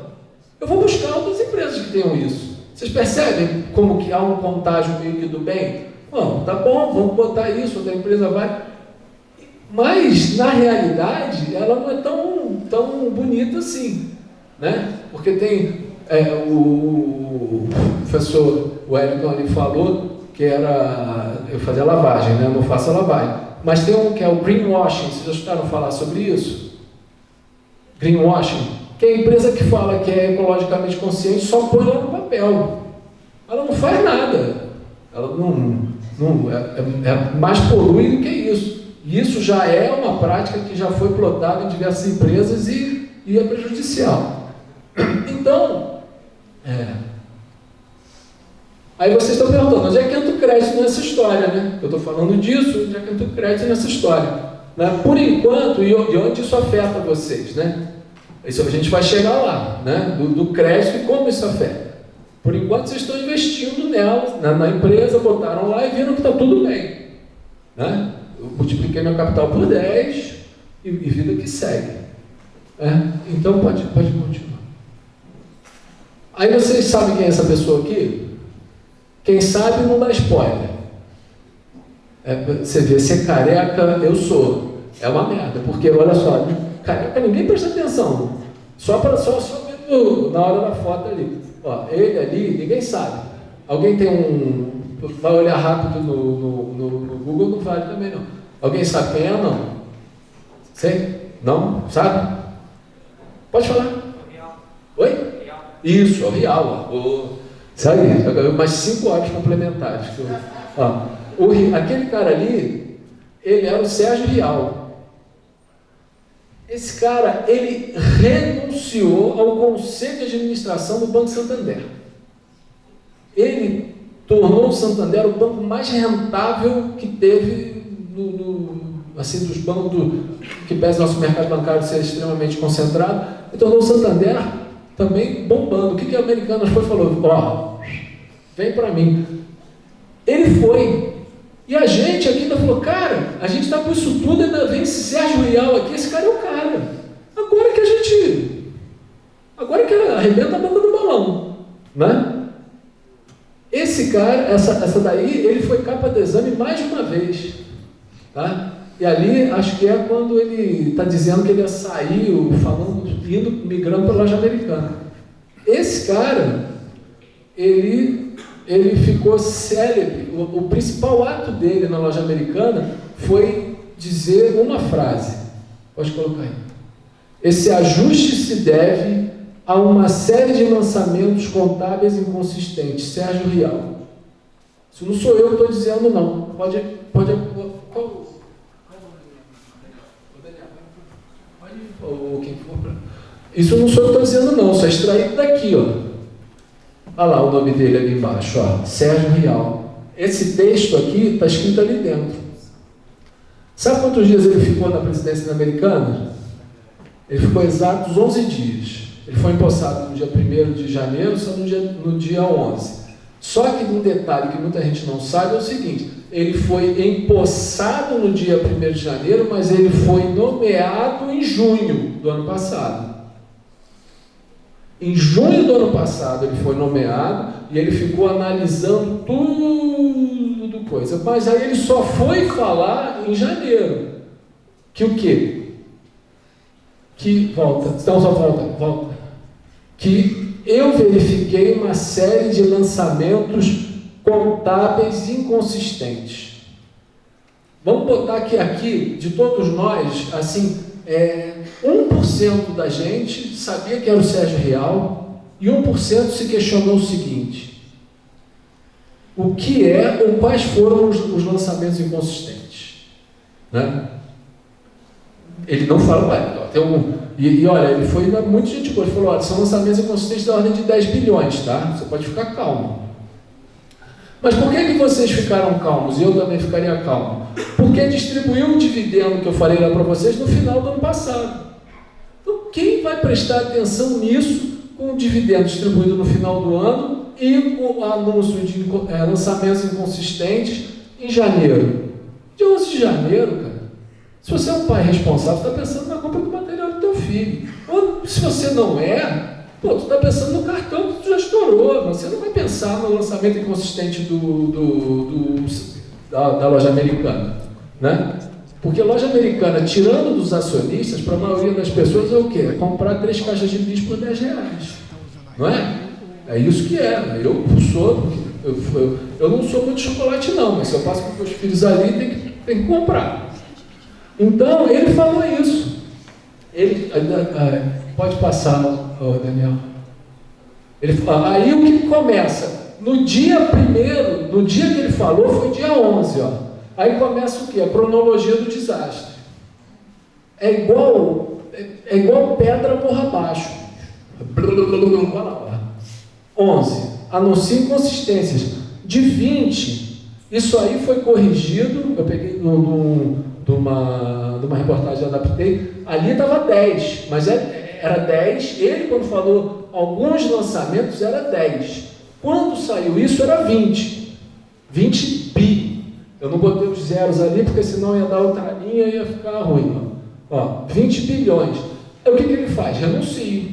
eu vou buscar outras empresas que tenham isso. Vocês percebem como que há um contágio meio que do bem? Bom, tá bom, vamos botar isso, outra empresa vai... Mas, na realidade, ela não é tão bonita assim, né? Porque tem, o professor Wellington ali falou que eu fazia lavagem, né? Eu não faço a lavagem. Mas tem um que é o greenwashing, vocês já escutaram falar sobre isso? Greenwashing, que é a empresa que fala que é ecologicamente consciente só põe lá no papel. Ela não faz nada. Ela é mais polui do que isso. E isso já é uma prática que já foi plotada em diversas empresas e é prejudicial. Então, aí vocês estão perguntando, onde é que entra o crédito nessa história, né? Eu estou falando disso, onde é que entra o crédito nessa história? Né? Por enquanto, e onde isso afeta vocês, né? Isso a gente vai chegar lá, né? Do crédito e como isso afeta. Por enquanto, vocês estão investindo nela, na empresa, botaram lá e viram que está tudo bem, né? Eu multipliquei meu capital por 10 e vida que segue. Então pode continuar. Aí vocês sabem quem é essa pessoa aqui? Quem sabe não dá spoiler. Você vê, ser careca, eu sou. É uma merda, porque olha só, careca ninguém presta atenção. Só mesmo na hora da foto ali. Ó, ele ali, ninguém sabe. Alguém tem vai olhar rápido no Google, não vale também não. Alguém sabe quem é ou não? Sei? Não? Sabe? Pode falar. Oi? Isso, é o Rial. Sabe? Mais 5 horas complementares. Aquele cara ali, ele era o Sérgio Rial. Esse cara, ele renunciou ao Conselho de Administração do Banco Santander. Ele tornou o Santander o banco mais rentável que teve assim, dos bancos que pese nosso mercado bancário ser extremamente concentrado, e tornou o Santander também bombando. O que a Americanas foi e falou? Vem para mim. Ele foi. E a gente aqui ainda falou, cara, a gente está com isso tudo, ainda vem esse Sérgio Rial aqui, esse cara é o cara. Agora que arrebenta a boca do balão, né? Esse cara, essa daí, ele foi capa de exame mais de uma vez, tá? E ali, acho que é quando ele está dizendo que ele ia sair, migrando para a loja americana. Esse cara, ele ficou célebre. O principal ato dele na loja americana foi dizer uma frase. Pode colocar aí. Esse ajuste se deve a uma série de lançamentos contábeis inconsistentes. Sérgio Rial. Isso não sou eu que estou dizendo, não. Isso não sou eu que estou dizendo, não. Isso é extraído daqui, ó. Olha lá o nome dele ali embaixo, ó. Sérgio Rial. Esse texto aqui está escrito ali dentro. Sabe quantos dias ele ficou na presidência da Americana? Ele ficou exatos 11 dias. Ele foi empossado no dia 1º de janeiro, só no dia 11. Só que um detalhe que muita gente não sabe é o seguinte: ele foi empossado no dia 1º de janeiro, mas ele foi nomeado em junho do ano passado. Em junho do ano passado ele foi nomeado e ele ficou analisando tudo coisa. Mas aí ele só foi falar em janeiro. Que o quê? Que volta. Que eu verifiquei uma série de lançamentos contábeis inconsistentes. Vamos botar que aqui, de todos nós, assim, 1% da gente sabia que era o Sérgio Rial e 1% se questionou o seguinte: o que ou quais foram os lançamentos inconsistentes? Né? Ele não fala, tem e olha, ele foi muito gente boa, ele falou, olha, são lançamentos inconsistentes da ordem de 10 bilhões, tá? Você pode ficar calmo. Mas por que vocês ficaram calmos? E eu também ficaria calmo. Porque distribuiu o dividendo que eu falei lá para vocês no final do ano passado. Então, quem vai prestar atenção nisso com o dividendo distribuído no final do ano e o anúncio de lançamentos inconsistentes em janeiro? De 11 de janeiro, cara. Se você é um pai responsável, você está pensando na compra do material do teu filho. Ou se você não é, tu está pensando no cartão que tu já estourou. Você não vai pensar no lançamento inconsistente da loja americana. Né? Porque a loja americana, tirando dos acionistas, para a maioria das pessoas é o quê? É comprar 3 caixas de lixo por R$10. Não é? É isso que é. Eu não sou muito chocolate não, mas se eu passo com meus filhos ali, tem que comprar. Então, ele falou isso. Pode passar, Daniel. Aí o que começa? No dia 1º, no dia que ele falou, foi dia 11, ó. Aí começa o quê? A cronologia do desastre. É igual pedra morra abaixo. 11. Anuncia inconsistências. De 20, isso aí foi corrigido. Eu peguei de uma reportagem, adaptei. Ali estava 10, mas era 10. Ele, quando falou alguns lançamentos, era 10. Quando saiu isso, era 20. 20 bi. Eu não botei os zeros ali, porque senão ia dar outra linha e ia ficar ruim. Ó, 20 bilhões. Aí o que ele faz? Renuncia.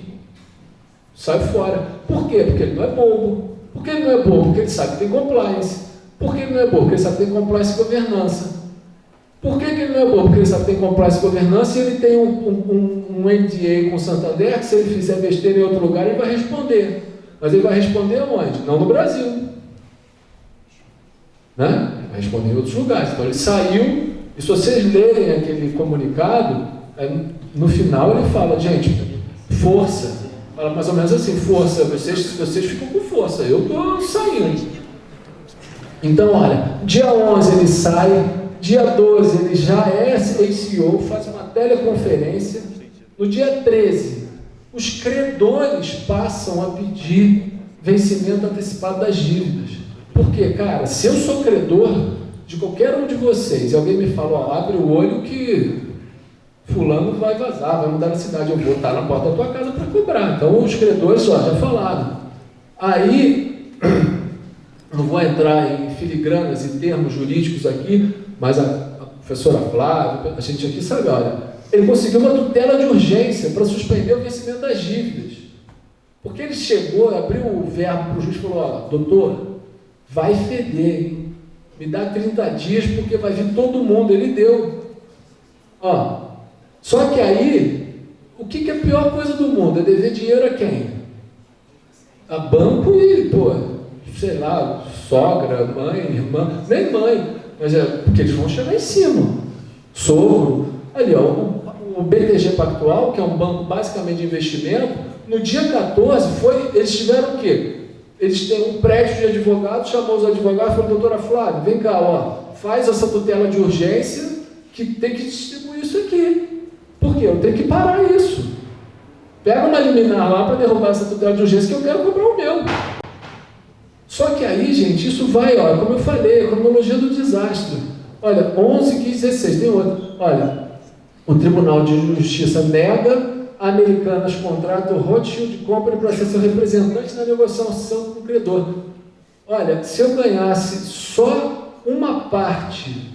Sai fora. Por quê? Porque ele não é bobo. Por que ele não é bobo? Porque ele sabe que tem compliance. Por que ele não é bobo? Porque ele sabe que tem compliance e governança. Por que ele não é bobo? Porque ele sabe que tem compliance e governança e ele tem um NDA com o Santander, que se ele fizer besteira em outro lugar, ele vai responder. Mas ele vai responder onde? Não no Brasil. Né? Ele vai responder em outros lugares. Então ele saiu, e se vocês lerem aquele comunicado, no final ele fala, gente, força, Fala mais ou menos assim, força, vocês ficam com força, eu estou saindo. Então, olha, dia 11 ele sai, dia 12 ele já é ACO, faz uma teleconferência. No dia 13, os credores passam a pedir vencimento antecipado das dívidas. Por quê? Cara, se eu sou credor de qualquer um de vocês e alguém me fala, ó, abre o olho que fulano vai vazar, vai mudar a cidade, eu vou estar na porta da tua casa para cobrar. Então os credores, ó, já falaram. Aí, não vou entrar em filigranas e termos jurídicos aqui, mas a professora Flávia, a gente aqui sabe, olha, ele conseguiu uma tutela de urgência para suspender o vencimento das dívidas. Porque ele chegou, abriu o verbo para o juiz e falou, ó, doutor, vai feder, hein? Me dá 30 dias porque vai vir todo mundo. Ele deu. Ó, só que aí, o que é a pior coisa do mundo? É dever dinheiro a quem? A banco e, pô, sei lá, sogra, mãe, irmã, nem mãe, mas é porque eles vão chegar em cima. Sogro. Ali, ó, o BTG Pactual, que é um banco basicamente de investimento, no dia 14 eles tiveram o quê? Eles têm um prédio de advogados, chamou os advogados e falou, doutora Flávia, vem cá, ó, faz essa tutela de urgência que tem que distribuir isso aqui. Por quê? Eu tenho que parar isso. Pega uma liminar lá para derrubar essa tutela de urgência que eu quero cobrar o meu. Só que aí, gente, isso vai, ó, como eu falei, a cronologia do desastre. Olha, 11, 15, 16, tem outro. Olha, o Tribunal de Justiça nega a Americanas contrata o Rothschild Company para ser seu representante na negociação com o credor. Olha, se eu ganhasse só uma parte,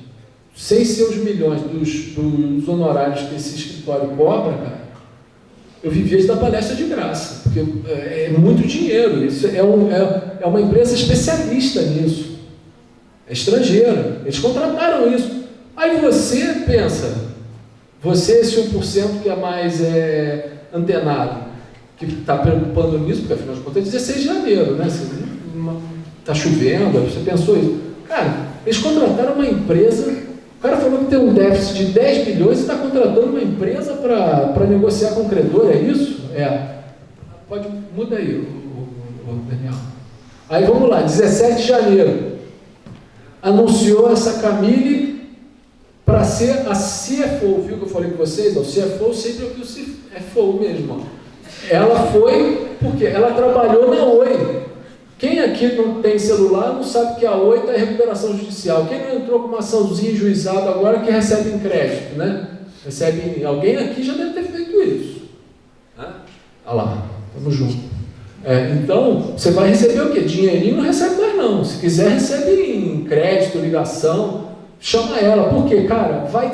sem ser os milhões dos honorários que esse escritório cobra, cara, eu vivia de dar palestra de graça, porque é muito dinheiro. Isso é uma empresa especialista nisso, é estrangeira, eles contrataram isso. Aí você pensa, você, esse 1% que é mais antenado, que está preocupando nisso, porque afinal de contas é 16 de janeiro, né? Está chovendo, você pensou isso. Cara, eles contrataram uma empresa, o cara falou que tem um déficit de 10 bilhões e está contratando uma empresa para negociar com o credor, é isso? Muda aí, o Daniel. Aí vamos lá, 17 de janeiro, anunciou essa Camille para ser a CFO, viu que eu falei com vocês? O CFO sempre é o que o CFO mesmo. Ela foi porque ela trabalhou na Oi. Quem aqui não tem celular não sabe que a Oi está em recuperação judicial. Quem não entrou com uma açãozinha em juizado agora que recebe em crédito, né? Alguém aqui já deve ter feito isso. Olha lá, estamos juntos. Então, você vai receber o quê? Dinheirinho não recebe mais não. Se quiser, recebe em crédito, ligação. Chama ela, porque, cara, vai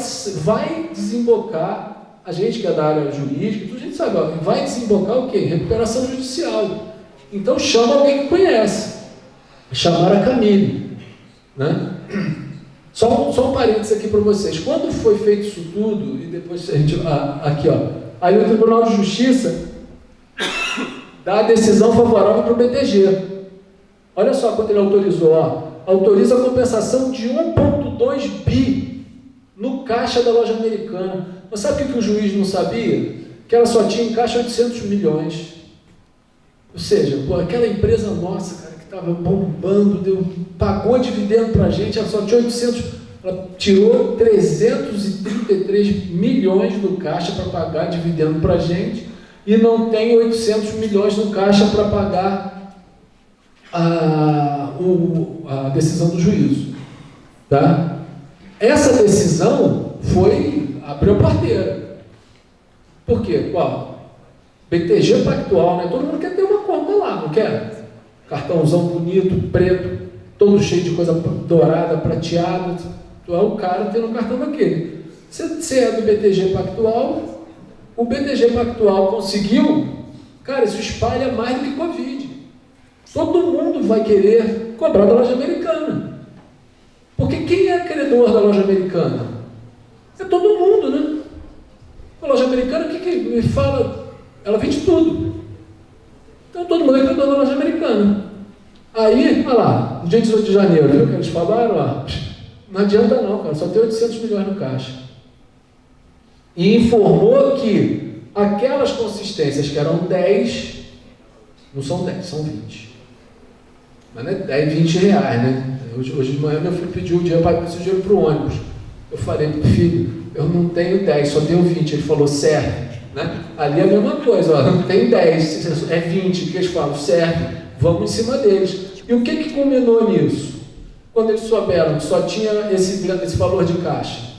desembocar, a gente que é da área jurídica, a gente sabe, ó, vai desembocar o quê? Recuperação judicial. Então chama alguém que conhece. Chamaram a Camille. Né? Só um parênteses aqui para vocês. Quando foi feito isso tudo, e depois a gente. Aqui, ó. Aí o Tribunal de Justiça dá a decisão favorável para o BTG. Olha só quanto ele autorizou, ó. Autoriza a compensação de 1,2 bi no caixa da loja americana. Mas sabe o que o juiz não sabia? Que ela só tinha em caixa 800 milhões. Ou seja, aquela empresa nossa, cara, que estava bombando, pagou dividendo para a gente, ela só tinha 800, ela tirou 333 milhões do caixa para pagar dividendo para a gente e não tem 800 milhões no caixa para pagar a decisão do juízo. Tá? Essa decisão abriu a porteira. Por quê? BTG Pactual, né? Todo mundo quer ter uma conta lá, não quer? Cartãozão bonito, preto, todo cheio de coisa dourada, prateada. Tu é o cara tendo um cartão daquele. Você é do BTG Pactual, o BTG Pactual conseguiu, cara, isso espalha mais do que Covid. Todo mundo vai querer cobrar da loja americana. Porque quem é credor da loja americana? É todo mundo, né? A loja americana, o que me fala? Ela vende tudo. Então todo mundo é credor da loja americana. Aí, olha lá, no dia 18 de janeiro, viu que eles falaram? Não adianta não, cara, só tem 800 milhões no caixa. E informou que aquelas consistências que eram 10 Não são 10, são 20. Mas não é 10, 20 reais, né? Hoje de manhã meu filho pediu o dinheiro para o ônibus. Eu falei, filho, eu não tenho 10, só tenho 20. Ele falou, serve. Né? Ali é a mesma coisa, ó, não tem 10, é 20. O que eles falam? Serve. Vamos em cima deles. E o que culminou nisso? Quando eles souberam que só tinha esse valor de caixa.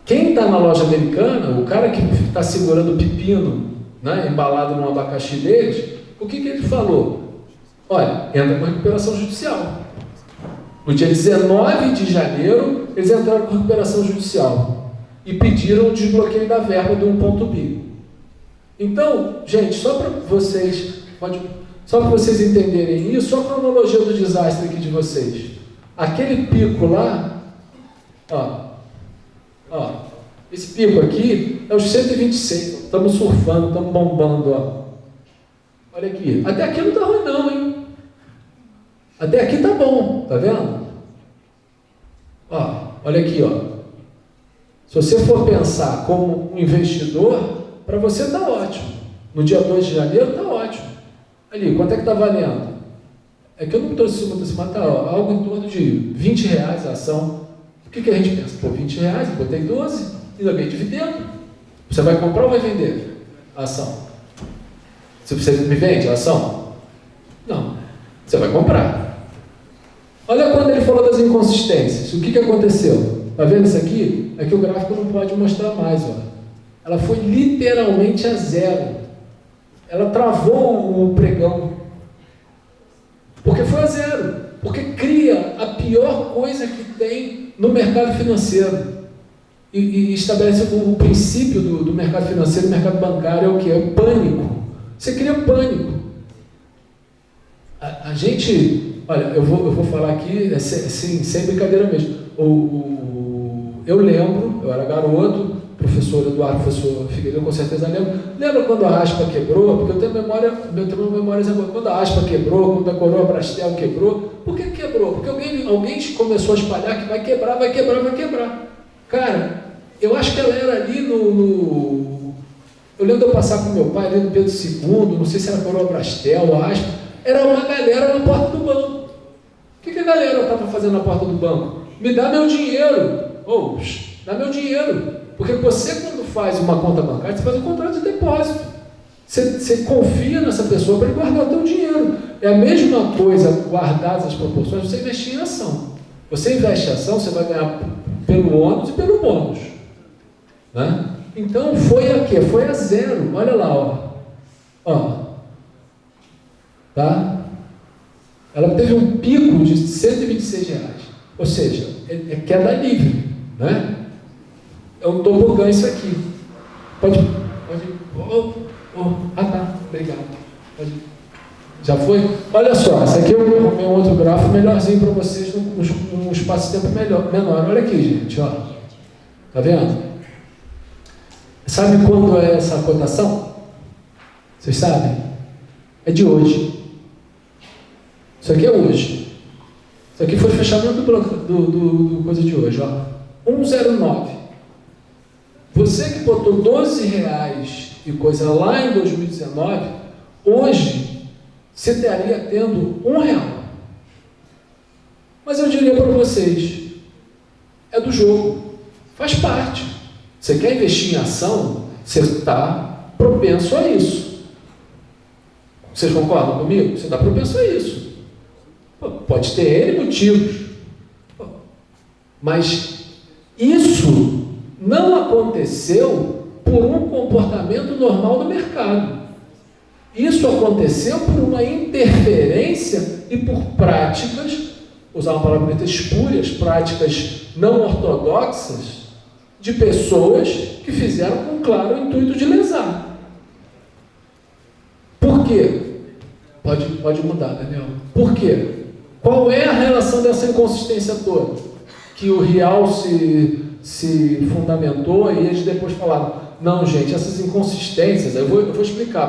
Quem está na loja americana, o cara que está segurando o pepino, né, embalado no abacaxi deles, o que ele falou? Olha, entra com recuperação judicial. No dia 19 de janeiro, eles entraram com recuperação judicial e pediram o desbloqueio da verba do 1.b. Então, gente, só para vocês entenderem isso, só a cronologia do desastre aqui de vocês. Aquele pico lá, esse pico aqui é os 126, estamos surfando, estamos bombando, ó. Olha aqui, até aqui não está ruim não, hein? Até aqui está bom, tá vendo? Ó, olha aqui, ó. Se você for pensar como um investidor, para você está ótimo. No dia 2 de janeiro está ótimo. Ali, quanto é que está valendo? É que eu não trouxe muito assim, mas está algo em torno de 20 reais a ação. O que a gente pensa? Pô, 20 reais, eu botei 12, ainda ganhei dividendo. Você vai comprar ou vai vender a ação? Se você me vende a ação? Não. Você vai comprar. Olha quando ele falou das inconsistências. O que aconteceu? Está vendo isso aqui? É que o gráfico não pode mostrar mais. Ó. Ela foi literalmente a zero. Ela travou o pregão. Porque foi a zero. Porque cria a pior coisa que tem no mercado financeiro. E estabelece o princípio do mercado financeiro, do mercado bancário, é o que? É o pânico. Você cria pânico. A gente, olha, eu vou falar aqui, assim, sem brincadeira mesmo. Eu lembro, eu era garoto, professor Eduardo, professor Figueiredo, com certeza lembro. Lembra quando a aspa quebrou? Porque eu tenho memórias agora. Quando a aspa quebrou, quando a coroa Brastel quebrou. Por que quebrou? Porque alguém começou a espalhar que vai quebrar. Cara, eu acho que ela era ali no... Eu lembro de eu passar com meu pai ali no Pedro II, não sei se era coroa Brastel, a aspa. Era uma galera na porta do banco. O que a galera estava fazendo na porta do banco? Me dá meu dinheiro. Dá meu dinheiro. Porque você, quando faz uma conta bancária, você faz um contrato de depósito. Você confia nessa pessoa para ele guardar o teu dinheiro. É a mesma coisa, guardadas as proporções, você investir em ação. Você investe em ação, você vai ganhar pelo ônus e pelo bônus. Né? Então, foi a quê? Foi a zero. Olha lá, ó. Tá? Ela teve um pico de 126 reais. Ou seja, é queda livre. Né? É um tobogã isso aqui. Pode. Tá. Obrigado. Já foi? Olha só, esse aqui eu arrumei um outro gráfico melhorzinho para vocês num espaço de tempo menor. Olha aqui, gente. Ó. Tá vendo? Sabe quando é essa cotação? Vocês sabem? É de hoje. Isso aqui é hoje. Isso aqui foi o fechamento do coisa de hoje. Ó. 1,09. Você que botou 12 reais e coisa lá em 2019, hoje você estaria tendo R$1. Mas eu diria para vocês, é do jogo, faz parte. Você quer investir em ação, você está propenso a isso. Vocês concordam comigo? Você está propenso a isso. Pode ter N motivos. Mas isso não aconteceu por um comportamento normal do mercado. Isso aconteceu por uma interferência e por práticas, usar uma palavra bonita, espúrias, práticas não ortodoxas, de pessoas que fizeram com claro intuito de lesar. Por quê? Pode mudar, Daniel. Por quê? Qual é a relação dessa inconsistência toda? Que o real se fundamentou e eles depois falaram, não, gente, essas inconsistências, eu vou explicar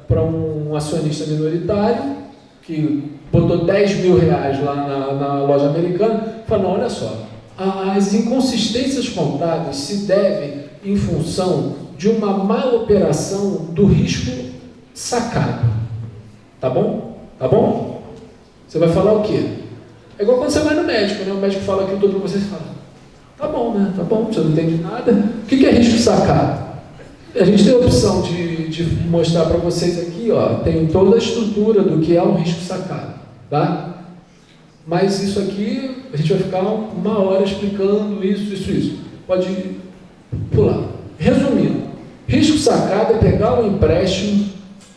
para um acionista minoritário que botou 10 mil reais lá na loja americana, falou, olha só, as inconsistências contábeis se devem em função de uma má operação do risco sacado. Tá bom? Tá bom? Você vai falar o quê? É igual quando você vai no médico, né? O médico fala aquilo tudo para você e fala, tá bom, né? Tá bom, você não entende nada. O que é risco sacado? A gente tem a opção de mostrar para vocês aqui, ó, tem toda a estrutura do que é um risco sacado, tá? Mas isso aqui, a gente vai ficar 1 hora explicando isso. Pode pular. Resumindo, risco sacado é pegar um empréstimo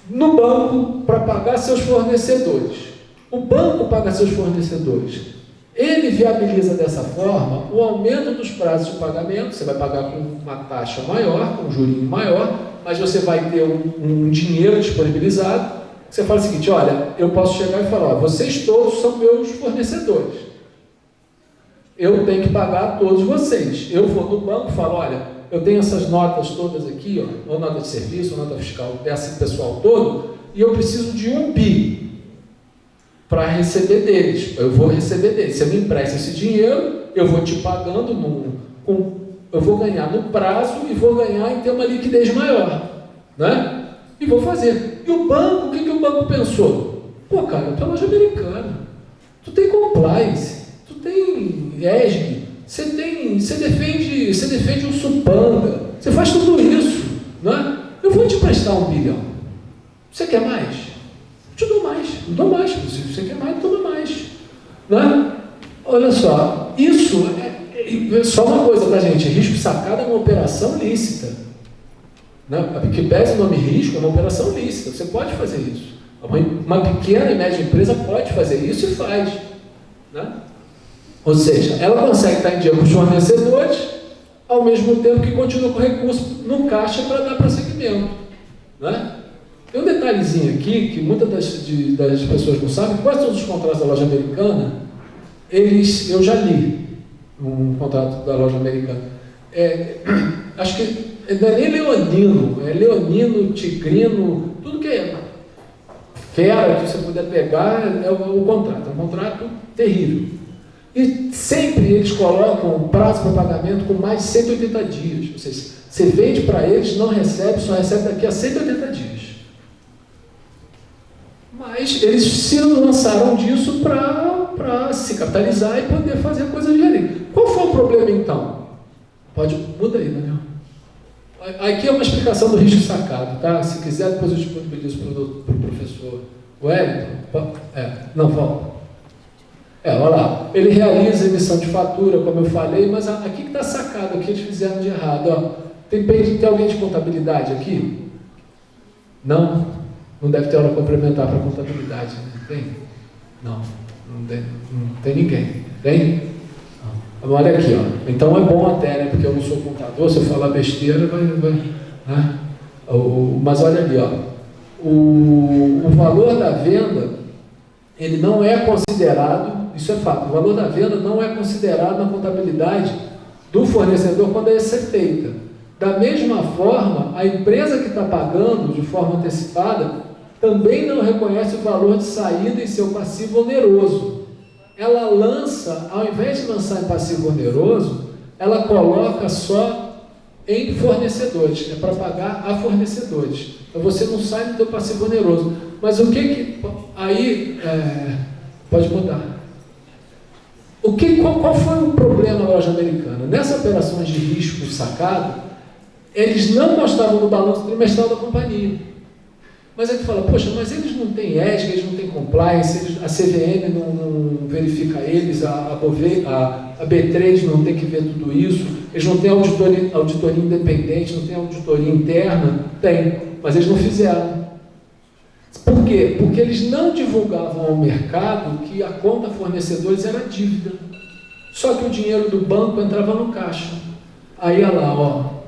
no banco para pagar seus fornecedores. O banco paga seus fornecedores. Ele viabiliza dessa forma o aumento dos prazos de pagamento. Você vai pagar com uma taxa maior, com um jurinho maior, mas você vai ter um dinheiro disponibilizado. Você fala o seguinte, olha, eu posso chegar e falar, ó, vocês todos são meus fornecedores. Eu tenho que pagar a todos vocês. Eu vou no banco e falo, olha, eu tenho essas notas todas aqui, ó, ou nota de serviço, ou nota fiscal desse pessoal todo, e eu preciso de 1 bi para receber deles. Eu vou receber deles. Você me empresta esse dinheiro, eu vou te pagando, eu vou ganhar no prazo e vou ganhar em ter uma liquidez maior, né? E vou fazer. E o banco, o que o banco pensou? Pô, cara, tu é loja americana, tu tem compliance, tu tem ESG, você defende um Supanga, você faz tudo isso, né? Eu vou te prestar 1 bilhão. Você quer mais? Eu dou mais. Se você quer mais, eu dou mais. Né? Olha só, isso é só uma coisa, tá, gente? Risco sacado é uma operação lícita. Né? Que pese o nome risco, é uma operação lícita. Você pode fazer isso. Uma pequena e média empresa pode fazer isso e faz. Né? Ou seja, ela consegue estar em dia com os fornecedores, ao mesmo tempo que continua com recurso no caixa para dar prosseguimento. Né? Tem um detalhezinho aqui, que muitas das pessoas não sabem, quase todos os contratos da loja americana, eu já li um contrato da loja americana. Acho que não é nem leonino, é leonino, tigrino, tudo que é fera que você puder pegar é o contrato. É um contrato terrível. E sempre eles colocam o prazo para pagamento com mais de 180 dias. Ou seja, você vende para eles, não recebe, só recebe daqui a 180 dias. Mas eles se lançaram disso para se capitalizar e poder fazer coisas de ali. Qual foi o problema então? Muda aí, Daniel. Aqui é uma explicação do risco sacado, tá? Se quiser, depois eu disponibilizo para o professor Wellington. Não, volta. Olha lá. Ele realiza a emissão de fatura, como eu falei, mas aqui que está sacado, aqui eles fizeram de errado. Ó. Tem alguém de contabilidade aqui? Não? Não deve ter hora complementar para contabilidade, né? Tem? Não tem ninguém. Tem? Não. Olha aqui, ó. Então é bom até, né? Porque eu não sou contador, se eu falar besteira, vai né? Mas olha ali, ó. O valor da venda, ele não é considerado, isso é fato, o valor da venda não é considerado na contabilidade do fornecedor quando é ser feita. Da mesma forma, a empresa que está pagando de forma antecipada também não reconhece o valor de saída em seu passivo oneroso. Ela lança, ao invés de lançar em passivo oneroso, ela coloca só em fornecedores, é para pagar a fornecedores. Então você não sai do seu passivo oneroso. Mas o que aí pode mudar. Qual foi o problema da loja americana? Nessas operações de risco sacado, eles não constavam no balanço trimestral da companhia. Mas aí tu fala, poxa, mas eles não têm ESG, eles não têm compliance, a CVM não verifica eles, a B3 não tem que ver tudo isso, eles não têm auditoria independente, não têm auditoria interna? Tem, mas eles não fizeram. Por quê? Porque eles não divulgavam ao mercado que a conta fornecedores era dívida. Só que o dinheiro do banco entrava no caixa. Aí olha lá, ó.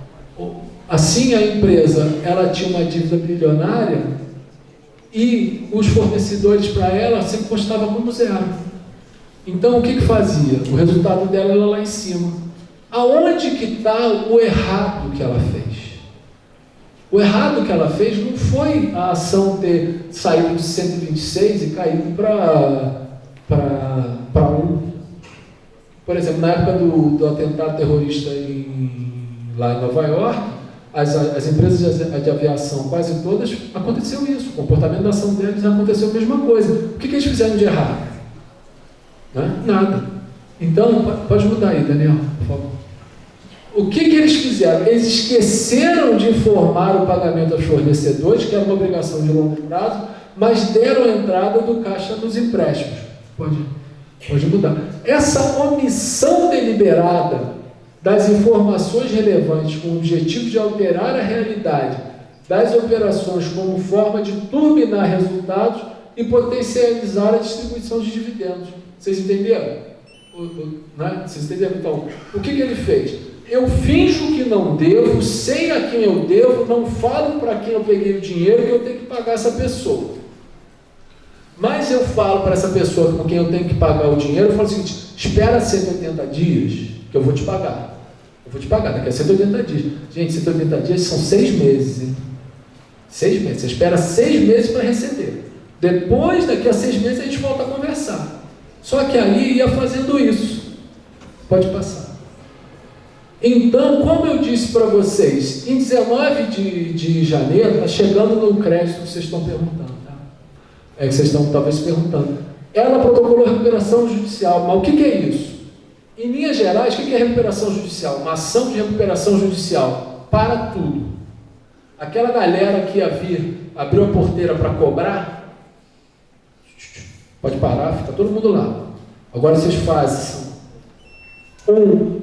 Assim a empresa, ela tinha uma dívida bilionária e os fornecedores para ela sempre constavam como zero. Então o que fazia? O resultado dela era lá em cima. Aonde que está o errado que ela fez? O errado que ela fez não foi a ação ter saído de 126 e caído para 1. Por exemplo, na época do atentado terrorista lá em Nova York, as empresas de aviação, quase todas, aconteceu isso. O comportamento da ação deles aconteceu a mesma coisa. O que eles fizeram de errado? Né? Nada. Então, pode mudar aí, Daniel, por favor. O que eles fizeram? Eles esqueceram de informar o pagamento aos fornecedores, que era uma obrigação de longo prazo, mas deram a entrada do caixa nos empréstimos. Pode mudar. Essa omissão deliberada das informações relevantes com o objetivo de alterar a realidade das operações como forma de turbinar resultados e potencializar a distribuição de dividendos. Vocês entenderam? Né? Vocês entenderam? Então, o que ele fez? Eu finjo que não devo, sei a quem eu devo, não falo para quem eu peguei o dinheiro que eu tenho que pagar essa pessoa. Mas eu falo para essa pessoa com quem eu tenho que pagar o dinheiro, eu falo o seguinte: espera 180 dias que eu vou te pagar. Eu vou te pagar daqui a 180 dias. Gente, 180 dias são 6 meses, hein? 6 meses. Você espera 6 meses para receber. Depois, daqui a 6 meses, a gente volta a conversar. Só que aí ia fazendo isso. Pode passar. Então, como eu disse para vocês, em 19 de janeiro, está chegando no crédito que vocês estão perguntando, tá? Que vocês estão talvez se perguntando. Ela protocolou recuperação judicial, mas o que é isso? Em linhas gerais, o que é recuperação judicial? Uma ação de recuperação judicial para tudo. Aquela galera que ia vir, abriu a porteira para cobrar, pode parar, fica todo mundo lá. Agora vocês fazem um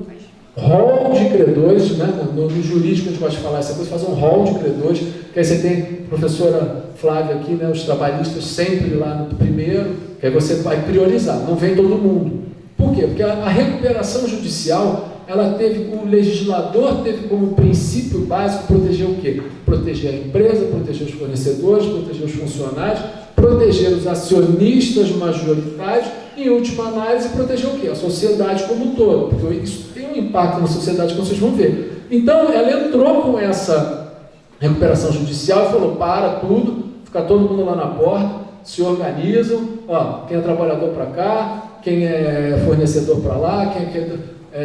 rol de credores, né? No jurídico a gente pode falar essa coisa, faz um rol de credores, que aí você tem a professora Flávia aqui, né? Os trabalhistas sempre lá no primeiro, que aí você vai priorizar, não vem todo mundo. Por quê? Porque a recuperação judicial, ela teve, o legislador teve como princípio básico proteger o quê? Proteger a empresa, proteger os fornecedores, proteger os funcionários, proteger os acionistas majoritários e, em última análise, proteger o quê? A sociedade como um todo, porque isso tem um impacto na sociedade que vocês vão ver. Então, ela entrou com essa recuperação judicial e falou: para tudo, fica todo mundo lá na porta, se organizam, ó, quem é trabalhador para cá, quem é fornecedor para lá,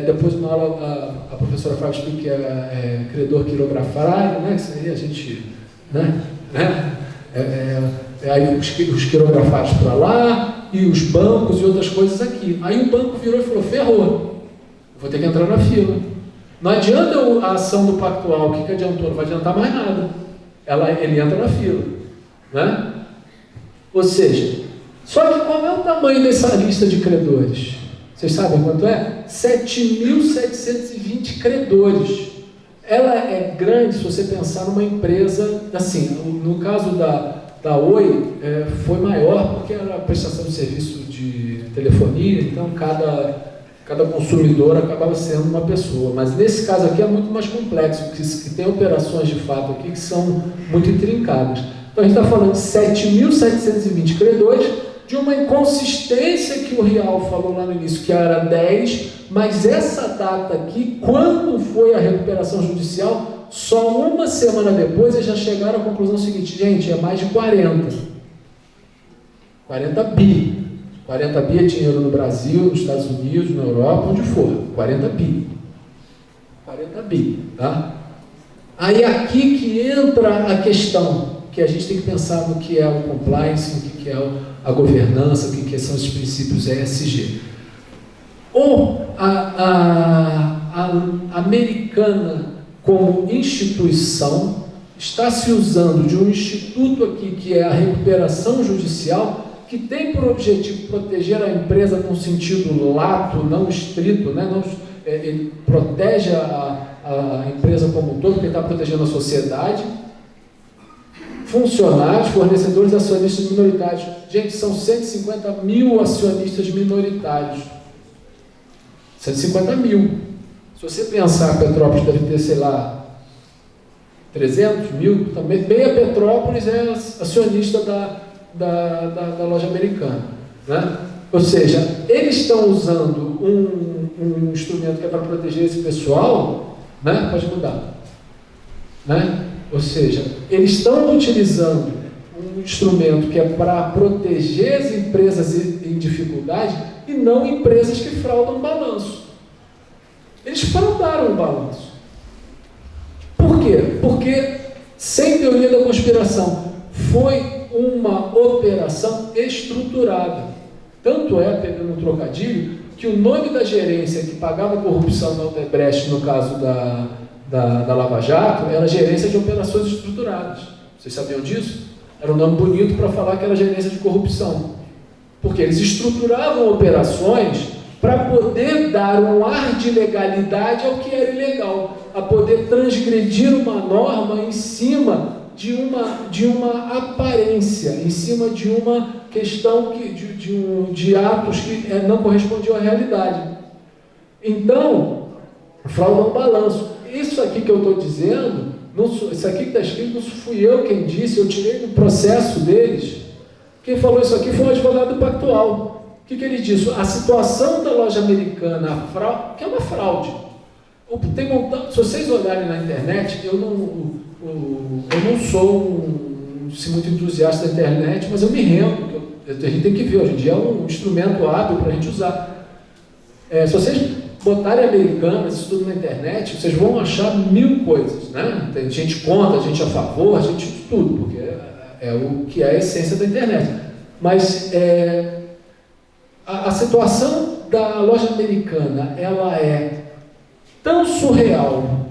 depois na aula a professora Flávia explica que é credor quirografário, né? Isso aí a gente, né? Aí os quirografários para lá, e os bancos e outras coisas aqui. Aí o banco virou e falou: ferrou, vou ter que entrar na fila. Não adianta a ação do pactual, o que adiantou? Não vai adiantar mais nada. Ele entra na fila, né? Ou seja, só que qual é o tamanho dessa lista de credores? Vocês sabem quanto é? 7.720 credores. Ela é grande se você pensar numa empresa, assim, no caso da Oi, foi maior porque era a prestação de serviço de telefonia, então cada consumidor acabava sendo uma pessoa. Mas nesse caso aqui é muito mais complexo, que tem operações de fato aqui que são muito intrincadas. Então a gente está falando de 7.720 credores, de uma inconsistência que o Rial falou lá no início, que era 10, mas essa data aqui, quando foi a recuperação judicial, só uma semana depois eles já chegaram à conclusão seguinte: gente, é mais de 40 bi. 40 bi é dinheiro no Brasil, nos Estados Unidos, na Europa, onde for. 40 bi. 40 bi, tá? Aí aqui que entra a questão, que a gente tem que pensar no que é o compliance, o que é a governança, o que são os princípios ESG. Ou a americana como instituição está se usando de um instituto aqui que é a recuperação judicial, que tem por objetivo proteger a empresa num sentido lato, não estrito, né? Ele protege a empresa como um todo, porque está protegendo a sociedade, funcionários, fornecedores, acionistas minoritários. Gente, são 150 mil acionistas minoritários. 150 mil. Se você pensar, a Petrópolis deve ter, sei lá, 300 mil, também. Meia Petrópolis é acionista da loja americana, né? Ou seja, eles estão usando um instrumento que é para proteger esse pessoal, né? Pode mudar, né? Ou seja, eles estão utilizando um instrumento que é para proteger as empresas em dificuldade e não empresas que fraudam o balanço. Eles fraudaram o balanço. Por quê? Porque, sem teoria da conspiração, foi uma operação estruturada. Tanto é, pegando um trocadilho, que o nome da gerência que pagava corrupção na Odebrecht, no caso da Lava Jato, era Gerência de Operações Estruturadas. Vocês sabiam disso? Era um nome bonito para falar que era gerência de corrupção. Porque eles estruturavam operações para poder dar um ar de legalidade ao que era ilegal, a poder transgredir uma norma em cima de uma aparência, em cima de uma questão de atos que não correspondiam à realidade. Então, fraude é um balanço. Isso aqui que eu estou dizendo, isso aqui que está escrito, não fui eu quem disse, eu tirei do processo deles. Quem falou isso aqui foi o advogado do Pactual. O que ele disse? A situação da loja americana, a fraude, que é uma fraude. Se vocês olharem na internet, eu não sou muito entusiasta da internet, mas eu me rendo. A gente tem que ver, hoje em dia é um instrumento hábil para a gente usar. Se vocês botarem Americanas, isso tudo na internet, vocês vão achar 1000 coisas, né? Tem gente contra, gente a favor, gente de tudo, porque é o que é a essência da internet. Mas a situação da loja americana, ela é tão surreal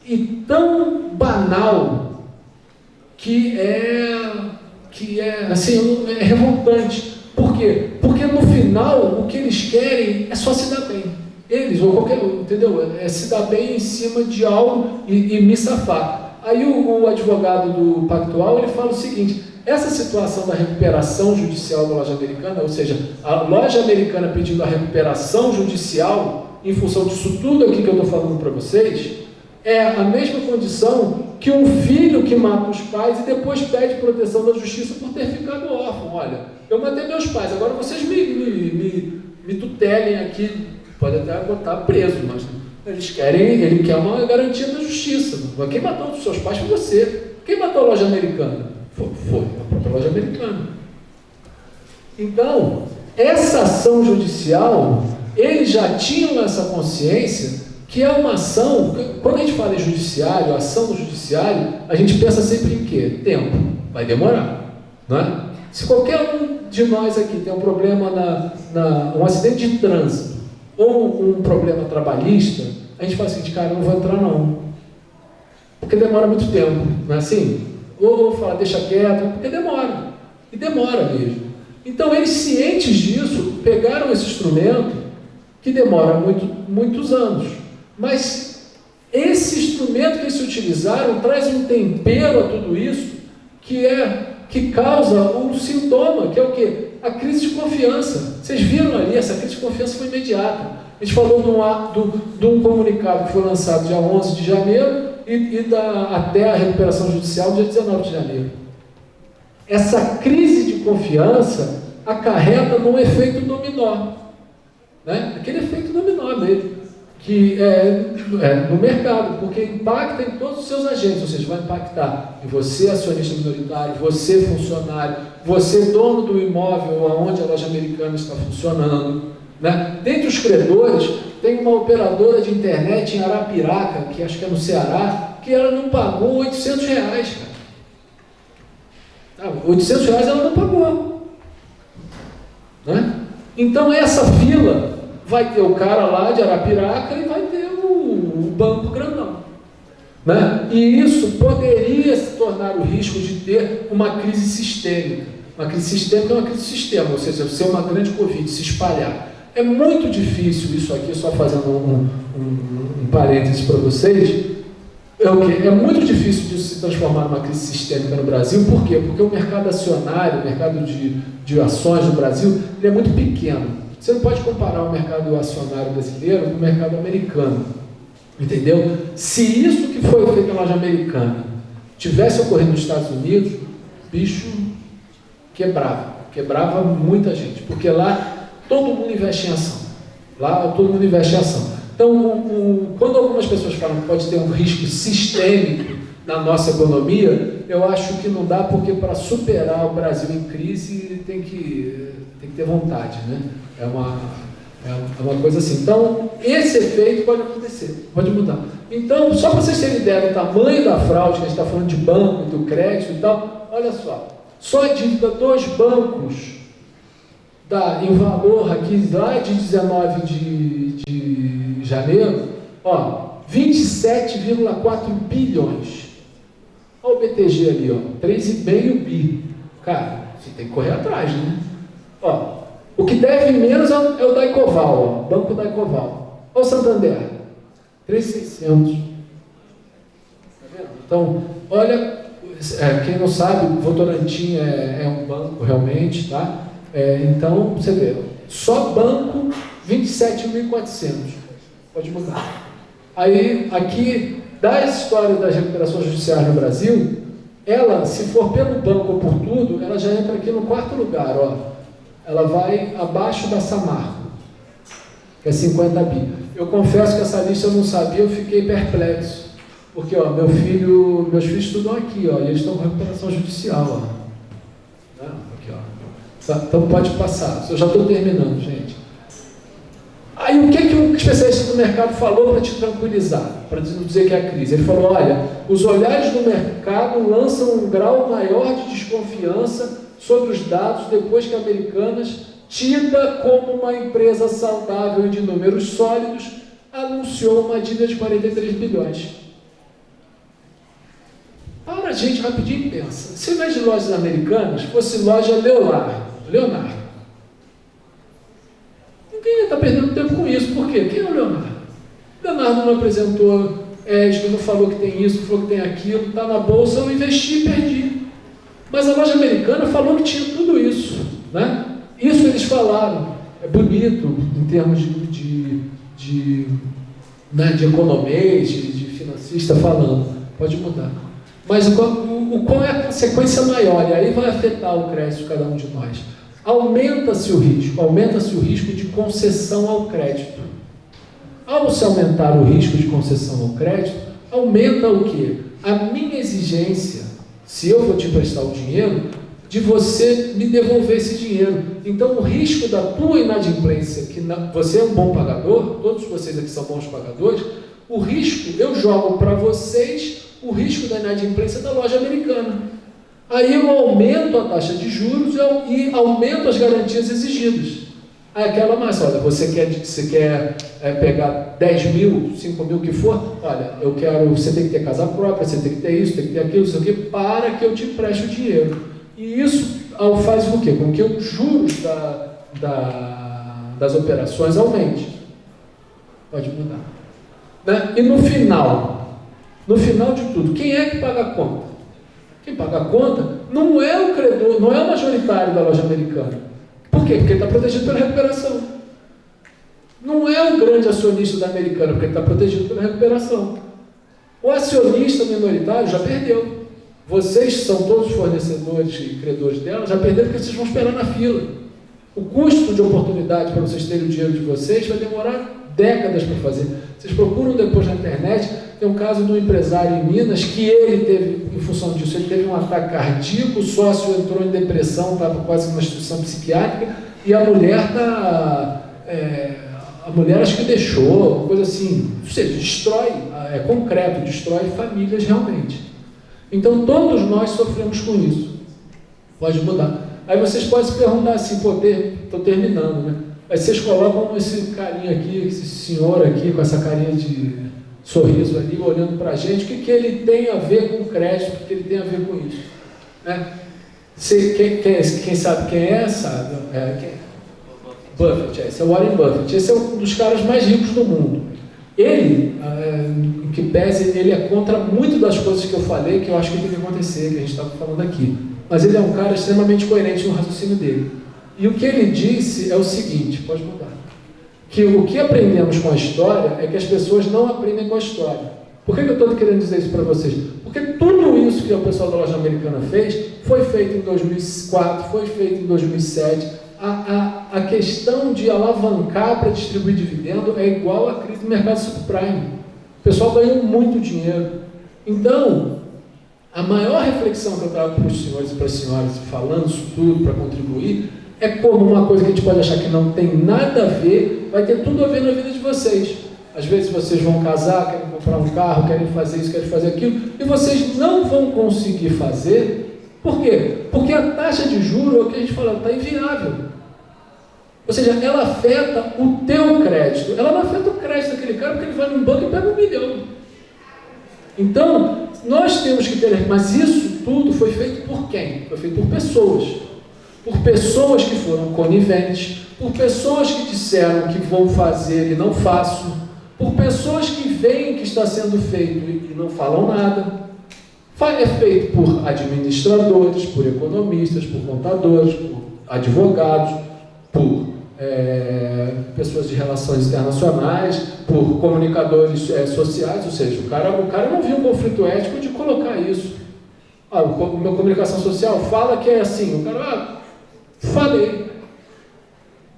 e tão banal que assim, é revoltante. Por quê? Porque no final o que eles querem é só se dar bem. Eles, ou qualquer, entendeu? É se dar bem em cima de algo e me safar. Aí o advogado do Pactual, ele fala o seguinte: essa situação da recuperação judicial da loja americana, ou seja, a loja americana pedindo a recuperação judicial em função disso tudo aqui que eu estou falando para vocês, é a mesma condição que um filho que mata os pais e depois pede proteção da justiça por ter ficado órfão. Olha, eu matei meus pais, agora vocês me tutelem aqui. Pode até botar preso, mas ele quer uma garantia da justiça. Quem matou os seus pais foi você. Quem matou a loja americana? Foi a própria loja americana. Então, essa ação judicial, eles já tinham essa consciência que é uma ação. Quando a gente fala em judiciário, ação do judiciário, a gente pensa sempre em quê? Tempo. Vai demorar, não é? Se qualquer um de nós aqui tem um problema um acidente de trânsito, ou um problema trabalhista, a gente fala assim, cara, eu não vou entrar não. Porque demora muito tempo, não é assim? Ou fala, deixa quieto, porque demora. E demora mesmo. Então, eles cientes disso, pegaram esse instrumento, que demora muitos anos. Mas esse instrumento que eles utilizaram traz um tempero a tudo isso, que causa um sintoma, que é o quê? A crise de confiança. Vocês viram ali, essa crise de confiança foi imediata. A gente falou de um comunicado que foi lançado dia 11 de janeiro até a recuperação judicial dia 19 de janeiro. Essa crise de confiança acarreta num efeito dominó, né? Aquele efeito dominó mesmo, que é no mercado, porque impacta em todos os seus agentes, ou seja, vai impactar em você, acionista minoritário, você, funcionário, você, dono do imóvel onde a loja americana está funcionando, né? Dentre os credores, tem uma operadora de internet em Arapiraca, que acho que é no Ceará, que ela não pagou R$800, cara. R$800 ela não pagou, né? Então essa fila vai ter o cara lá de Arapiraca e vai ter o banco grandão, né? E isso poderia se tornar o risco de ter uma crise sistêmica. Uma crise sistêmica é uma crise de sistema, ou seja, ser uma grande Covid, se espalhar. É muito difícil isso aqui, só fazendo um parênteses para vocês, é muito difícil disso se transformar numa crise sistêmica no Brasil. Por quê? Porque o mercado acionário, o mercado de ações no Brasil, ele é muito pequeno. Você não pode comparar o mercado acionário brasileiro com o mercado americano, entendeu? Se isso que foi feito na loja americana tivesse ocorrido nos Estados Unidos, bicho quebrava muita gente, porque lá todo mundo investe em ação. Lá todo mundo investe em ação. Então, quando algumas pessoas falam que pode ter um risco sistêmico na nossa economia, eu acho que não dá, porque para superar o Brasil em crise tem que ter vontade, né? É uma coisa assim. Então, esse efeito pode acontecer, pode mudar. Então, só para vocês terem ideia do tamanho da fraude, que a gente está falando de banco, do crédito e tal, olha só a dívida dos bancos dá em valor aqui lá de 19 de janeiro, 27,4 bilhões. Olha o BTG ali, 3,5 bi. Cara, você tem que correr atrás, né? O que deve menos é o Daicoval, Banco Daicoval. Olha o Santander, 3,600. Tá vendo? Então, olha, quem não sabe, Votorantim é um banco realmente, tá? Então, você vê, só banco, 27.400. Pode mudar. Aí, aqui, da história das recuperações judiciais no Brasil, ela, se for pelo banco ou por tudo, ela já entra aqui no 4º lugar, Ela vai abaixo da Samarco, que é 50 bi. Eu confesso que essa lista eu não sabia, eu fiquei perplexo. Porque, meus filhos estudam aqui, e eles estão com recuperação judicial, Aqui, Então pode passar. Eu já estou terminando, gente. Aí o que o especialista do mercado falou para te tranquilizar, para não dizer que é a crise? Ele falou, olha, os olhares do mercado lançam um grau maior de desconfiança sobre os dados depois que a Americanas, tida como uma empresa saudável e de números sólidos, anunciou uma dívida de 43 bilhões. Para a gente rapidinho e pensa, se ao invés de lojas Americanas, fosse loja Leonardo. Ninguém está perdendo tempo com isso. Por quê? Quem é o Leonardo? Leonardo não apresentou ESG, não falou que tem isso, não falou que tem aquilo, está na bolsa, eu investi e perdi. Mas a loja Americana falou que tinha tudo isso, né? Isso eles falaram. É bonito em termos de economês, de financista falando. Pode mudar. Mas qual é a consequência maior? E aí vai afetar o crédito de cada um de nós. Aumenta-se o risco de concessão ao crédito. Ao se aumentar o risco de concessão ao crédito, aumenta o quê? A minha exigência, se eu vou te emprestar o dinheiro, de você me devolver esse dinheiro. Então, o risco da tua inadimplência, você é um bom pagador, todos vocês aqui são bons pagadores, o risco, eu jogo para vocês o risco da inadimplência da loja Americana. Aí eu aumento a taxa de juros e aumento as garantias exigidas. Aí aquela massa, olha, você quer pegar 10 mil, 5 mil, o que for, olha, você tem que ter casa própria, você tem que ter isso, tem que ter aquilo, isso aqui, para que eu te empreste o dinheiro. E isso faz o quê? Com que os juros das operações aumente. Pode mudar. Né? E no final de tudo, quem é que paga a conta? Quem paga a conta não é o credor, não é o majoritário da loja Americana. Por quê? Porque ele está protegido pela recuperação. Não é o grande acionista da Americana, porque ele está protegido pela recuperação. O acionista minoritário já perdeu. Vocês são todos fornecedores e credores dela, já perderam porque vocês vão esperar na fila. O custo de oportunidade para vocês terem o dinheiro de vocês vai demorar décadas para fazer. Vocês procuram depois na internet, tem um caso de um empresário em Minas que ele teve, em função disso, ele teve um ataque cardíaco, o sócio entrou em depressão, estava quase numa instituição psiquiátrica, e a mulher acho que deixou, uma coisa assim, ou seja, destrói, é concreto, destrói famílias realmente. Então todos nós sofremos com isso. Pode mudar. Aí vocês podem se perguntar assim, estou terminando, né? Aí vocês colocam esse carinha aqui, esse senhor aqui, com essa carinha de sorriso ali, olhando para a gente, o que ele tem a ver com crédito, o que ele tem a ver com isso? Né? Quem sabe quem é, sabe. Buffett, esse é o Warren Buffett, esse é um dos caras mais ricos do mundo. Ele, em que pese, ele é contra muito das coisas que eu falei, que eu acho que tem que acontecer, que a gente estava falando aqui. Mas ele é um cara extremamente coerente no raciocínio dele. E o que ele disse é o seguinte, pode mudar, que o que aprendemos com a história é que as pessoas não aprendem com a história. Por que eu estou querendo dizer isso para vocês? Porque tudo isso que o pessoal da loja Americana fez, foi feito em 2004, foi feito em 2007. A questão de alavancar para distribuir dividendo é igual à crise do mercado subprime. O pessoal ganhou muito dinheiro. Então, a maior reflexão que eu trago para os senhores e para as senhoras, falando isso tudo para contribuir, É como uma coisa que a gente pode achar que não tem nada a ver, vai ter tudo a ver na vida de vocês. Às vezes vocês vão casar, querem comprar um carro, querem fazer isso, querem fazer aquilo, e vocês não vão conseguir fazer. Por quê? Porque a taxa de juros, é o que a gente fala, está inviável. Ou seja, ela afeta o teu crédito. Ela não afeta o crédito daquele cara, porque ele vai no banco e pega 1 milhão. Então, nós temos que ter... Mas isso tudo foi feito por quem? Foi feito por pessoas. Por pessoas que foram coniventes, por pessoas que disseram que vão fazer e não faço, por pessoas que veem que está sendo feito e não falam nada. É feito por administradores, por economistas, por contadores, por advogados, por pessoas de relações internacionais, por comunicadores sociais, ou seja, o cara não viu um conflito ético de colocar isso. O meu comunicação social fala que é assim, o cara, falei,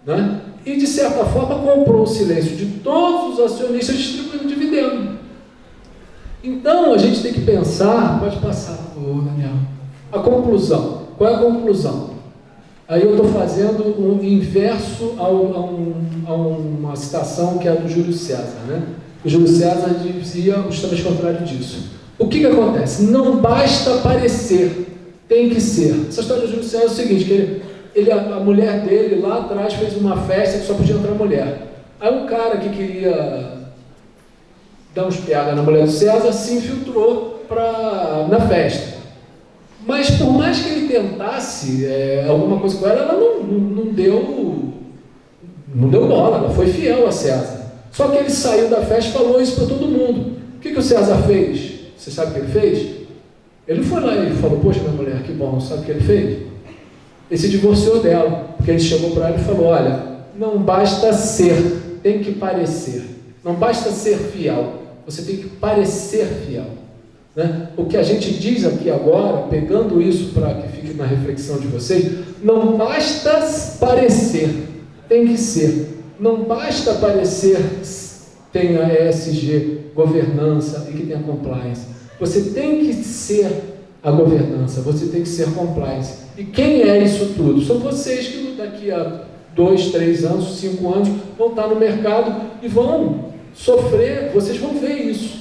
né? E de certa forma comprou o silêncio de todos os acionistas distribuindo dividendo. Então a gente tem que pensar, pode passar, Daniel, a conclusão. Qual é a conclusão? Aí eu estou fazendo um inverso a uma citação que é do Júlio César, né? O Júlio César dizia justamente o contrário disso. O que acontece? Não basta parecer, tem que ser. Essa história do Júlio César é o seguinte, que a mulher dele lá atrás fez uma festa que só podia entrar mulher. Aí um cara que queria dar uns pega na mulher do César se infiltrou na festa. Mas por mais que ele tentasse alguma coisa com ela, não deu bola, ela foi fiel a César. Só que ele saiu da festa e falou isso para todo mundo. O que o César fez? Você sabe o que ele fez? Ele foi lá e falou, poxa, minha mulher, que bom, sabe o que ele fez? Ele se divorciou dela, porque ele chegou para ela e falou, olha, não basta ser, tem que parecer. Não basta ser fiel, você tem que parecer fiel. Né? O que a gente diz aqui agora, pegando isso para que fique na reflexão de vocês, não basta parecer, tem que ser. Não basta parecer tenha ESG, governança e que tenha compliance. Você tem que ser a governança, você tem que ser compliance. E quem é isso tudo? São vocês que daqui a 2, 3 anos, 5 anos vão estar no mercado e vão sofrer, vocês vão ver isso.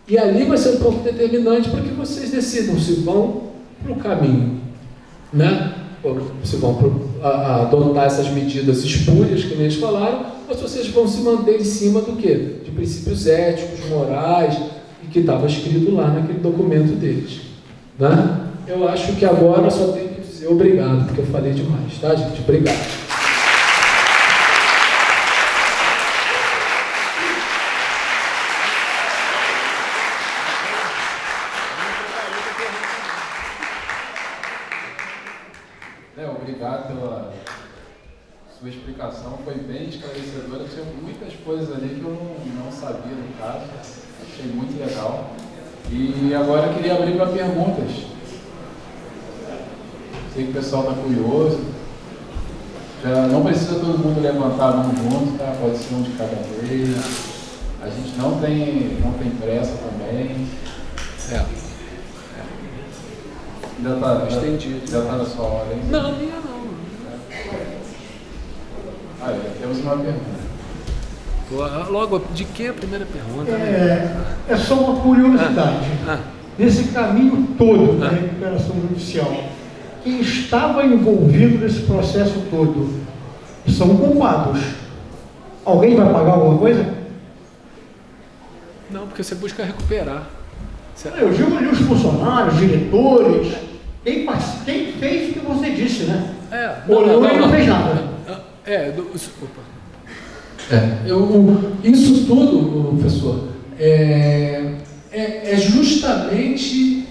E ali vai ser um ponto determinante para que vocês decidam se vão para o caminho, né? Ou se vão adotar essas medidas espúrias que eles falaram, ou se vocês vão se manter em cima do quê? De princípios éticos, morais, e que estava escrito lá naquele documento deles. Né? Eu acho que agora só tenho que dizer obrigado, porque eu falei demais, tá, gente? Obrigado. Obrigado pela sua explicação, foi bem esclarecedora. Tinha muitas coisas ali que eu não sabia no caso, achei muito legal. E agora eu queria abrir para perguntas. Sei que o pessoal está curioso. Já não precisa todo mundo levantar a mão junto, tá? Pode ser um de cada vez. A gente não tem pressa também. Já está estendido. Já está na sua hora, hein? Não, minha não. Temos uma pergunta. Logo, de que a primeira pergunta? É só uma curiosidade. Nesse caminho todo da recuperação judicial, quem estava envolvido nesse processo todo são culpados. Alguém vai pagar alguma coisa? Não, porque você busca recuperar. Eu digo ali os funcionários, diretores, quem fez o que você disse, né? Não fez nada. Isso tudo, professor, justamente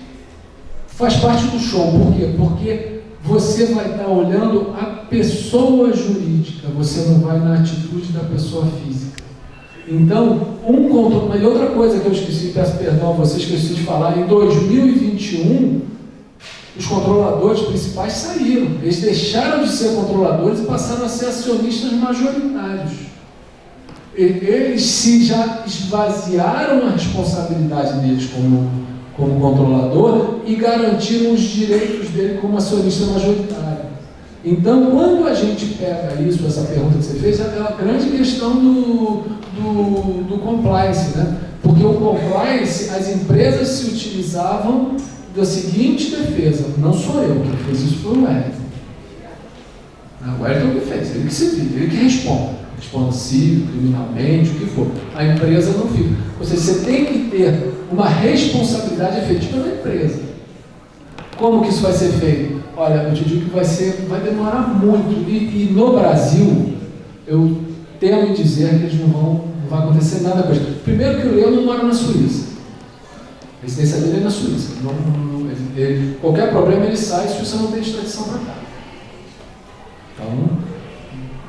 faz parte do show. Por quê? Porque você vai estar olhando a pessoa jurídica, você não vai na atitude da pessoa física. Então, e outra coisa que eu esqueci, peço perdão a vocês, esqueci de falar, em 2021, os controladores principais saíram. Eles deixaram de ser controladores e passaram a ser acionistas majoritários. Eles já esvaziaram a responsabilidade deles como controlador e garantiram os direitos dele como acionista majoritário. Então, quando a gente pega isso, essa pergunta que você fez, é a grande questão do compliance, né? Porque o compliance, as empresas se utilizavam da seguinte defesa: não sou eu que fez isso, foi o Wellington. O Wellington que fez, ele que se vive, ele que responde civil, criminalmente, o que for. A empresa não fica. Ou seja, você tem que ter uma responsabilidade efetiva da empresa. Como que isso vai ser feito? Olha, eu te digo que vai demorar muito. E no Brasil, eu temo dizer que eles não vai acontecer nada com isso. Primeiro que o Leo não mora na Suíça. A residência dele é na Suíça. Qualquer problema ele sai se você não tem extradição para cá.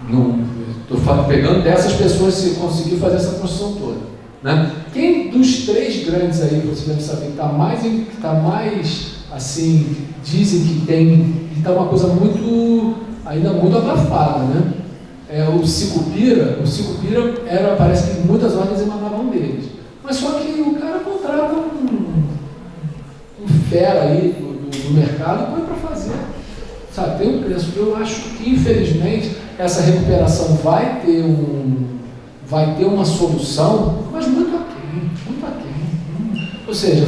Então, estou pegando dessas pessoas se conseguir fazer essa construção toda. Né? Quem dos três grandes aí, que você deve saber, que está mais assim, dizem que está uma coisa ainda muito abafada, né? O Sicupira parece que muitas ordens emanavam deles. Mas só que o cara contrata um fera aí do mercado e põe para fazer. Sabe, tem um preço. Eu acho que, infelizmente, essa recuperação vai ter uma solução, mas muito aquém. Ou seja,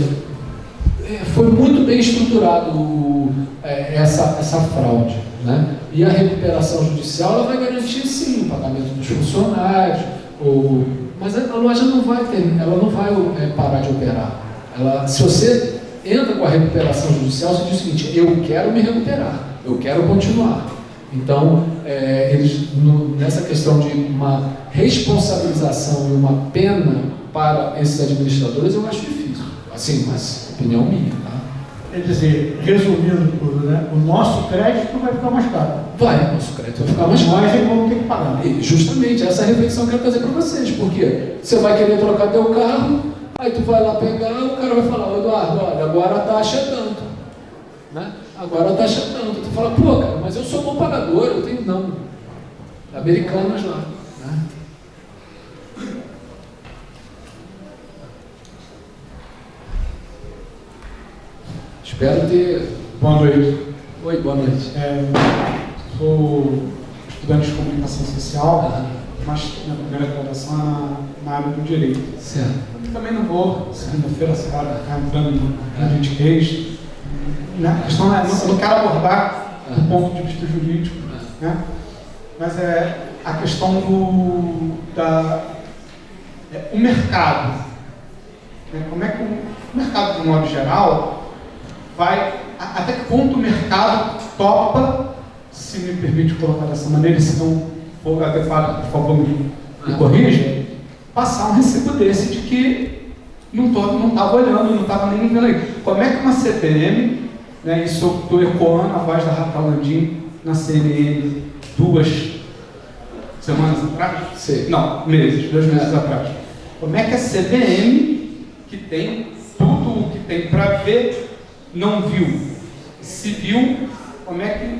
foi muito bem estruturado essa fraude, né? E a recuperação judicial ela vai garantir, sim, o pagamento dos funcionários, mas a loja não vai parar de operar. Se você entra com a recuperação judicial, você diz o seguinte: eu quero me recuperar, eu quero continuar. Então, eles, nessa questão de uma responsabilização e uma pena para esses administradores, eu acho difícil. Assim, mas opinião minha, tá? Quer dizer, resumindo tudo, né? O nosso crédito vai ficar mais caro. O nosso crédito vai ficar mais caro. Mas vamos ter que pagar. E justamente, essa reflexão que eu quero fazer para vocês. Porque você vai querer trocar teu carro, aí tu vai lá pegar, o cara vai falar: Eduardo, olha, agora a taxa é tanto. Né? Agora a taxa é tanto. Tu fala: pô, cara, mas eu sou bom pagador, eu tenho não. Americanas lá. Né? Espero ter... Boa noite. Oi, boa noite. Sou estudante de comunicação social, mas minha primeira graduação é na área do direito. Certo. Eu também não vou, segunda-feira, essa hora, ficar entrando em juridiquês. A questão é, eu não quero abordar do ponto de vista jurídico, né? Mas é a questão o mercado. Né? Como é que o mercado, de modo geral, até que ponto o mercado topa, se me permite colocar dessa maneira, e se não for adequado, por favor, me corrija, passar um recibo desse de que não estava olhando, não estava nem vendo aí. Como é que uma CPM, né, isso eu estou ecoando a voz da Raquel Landim na CNN 2 semanas atrás? Sim. Não, 2 meses atrás. Como é que a CVM, que tem tudo o que tem para ver, não viu? Se viu, como é que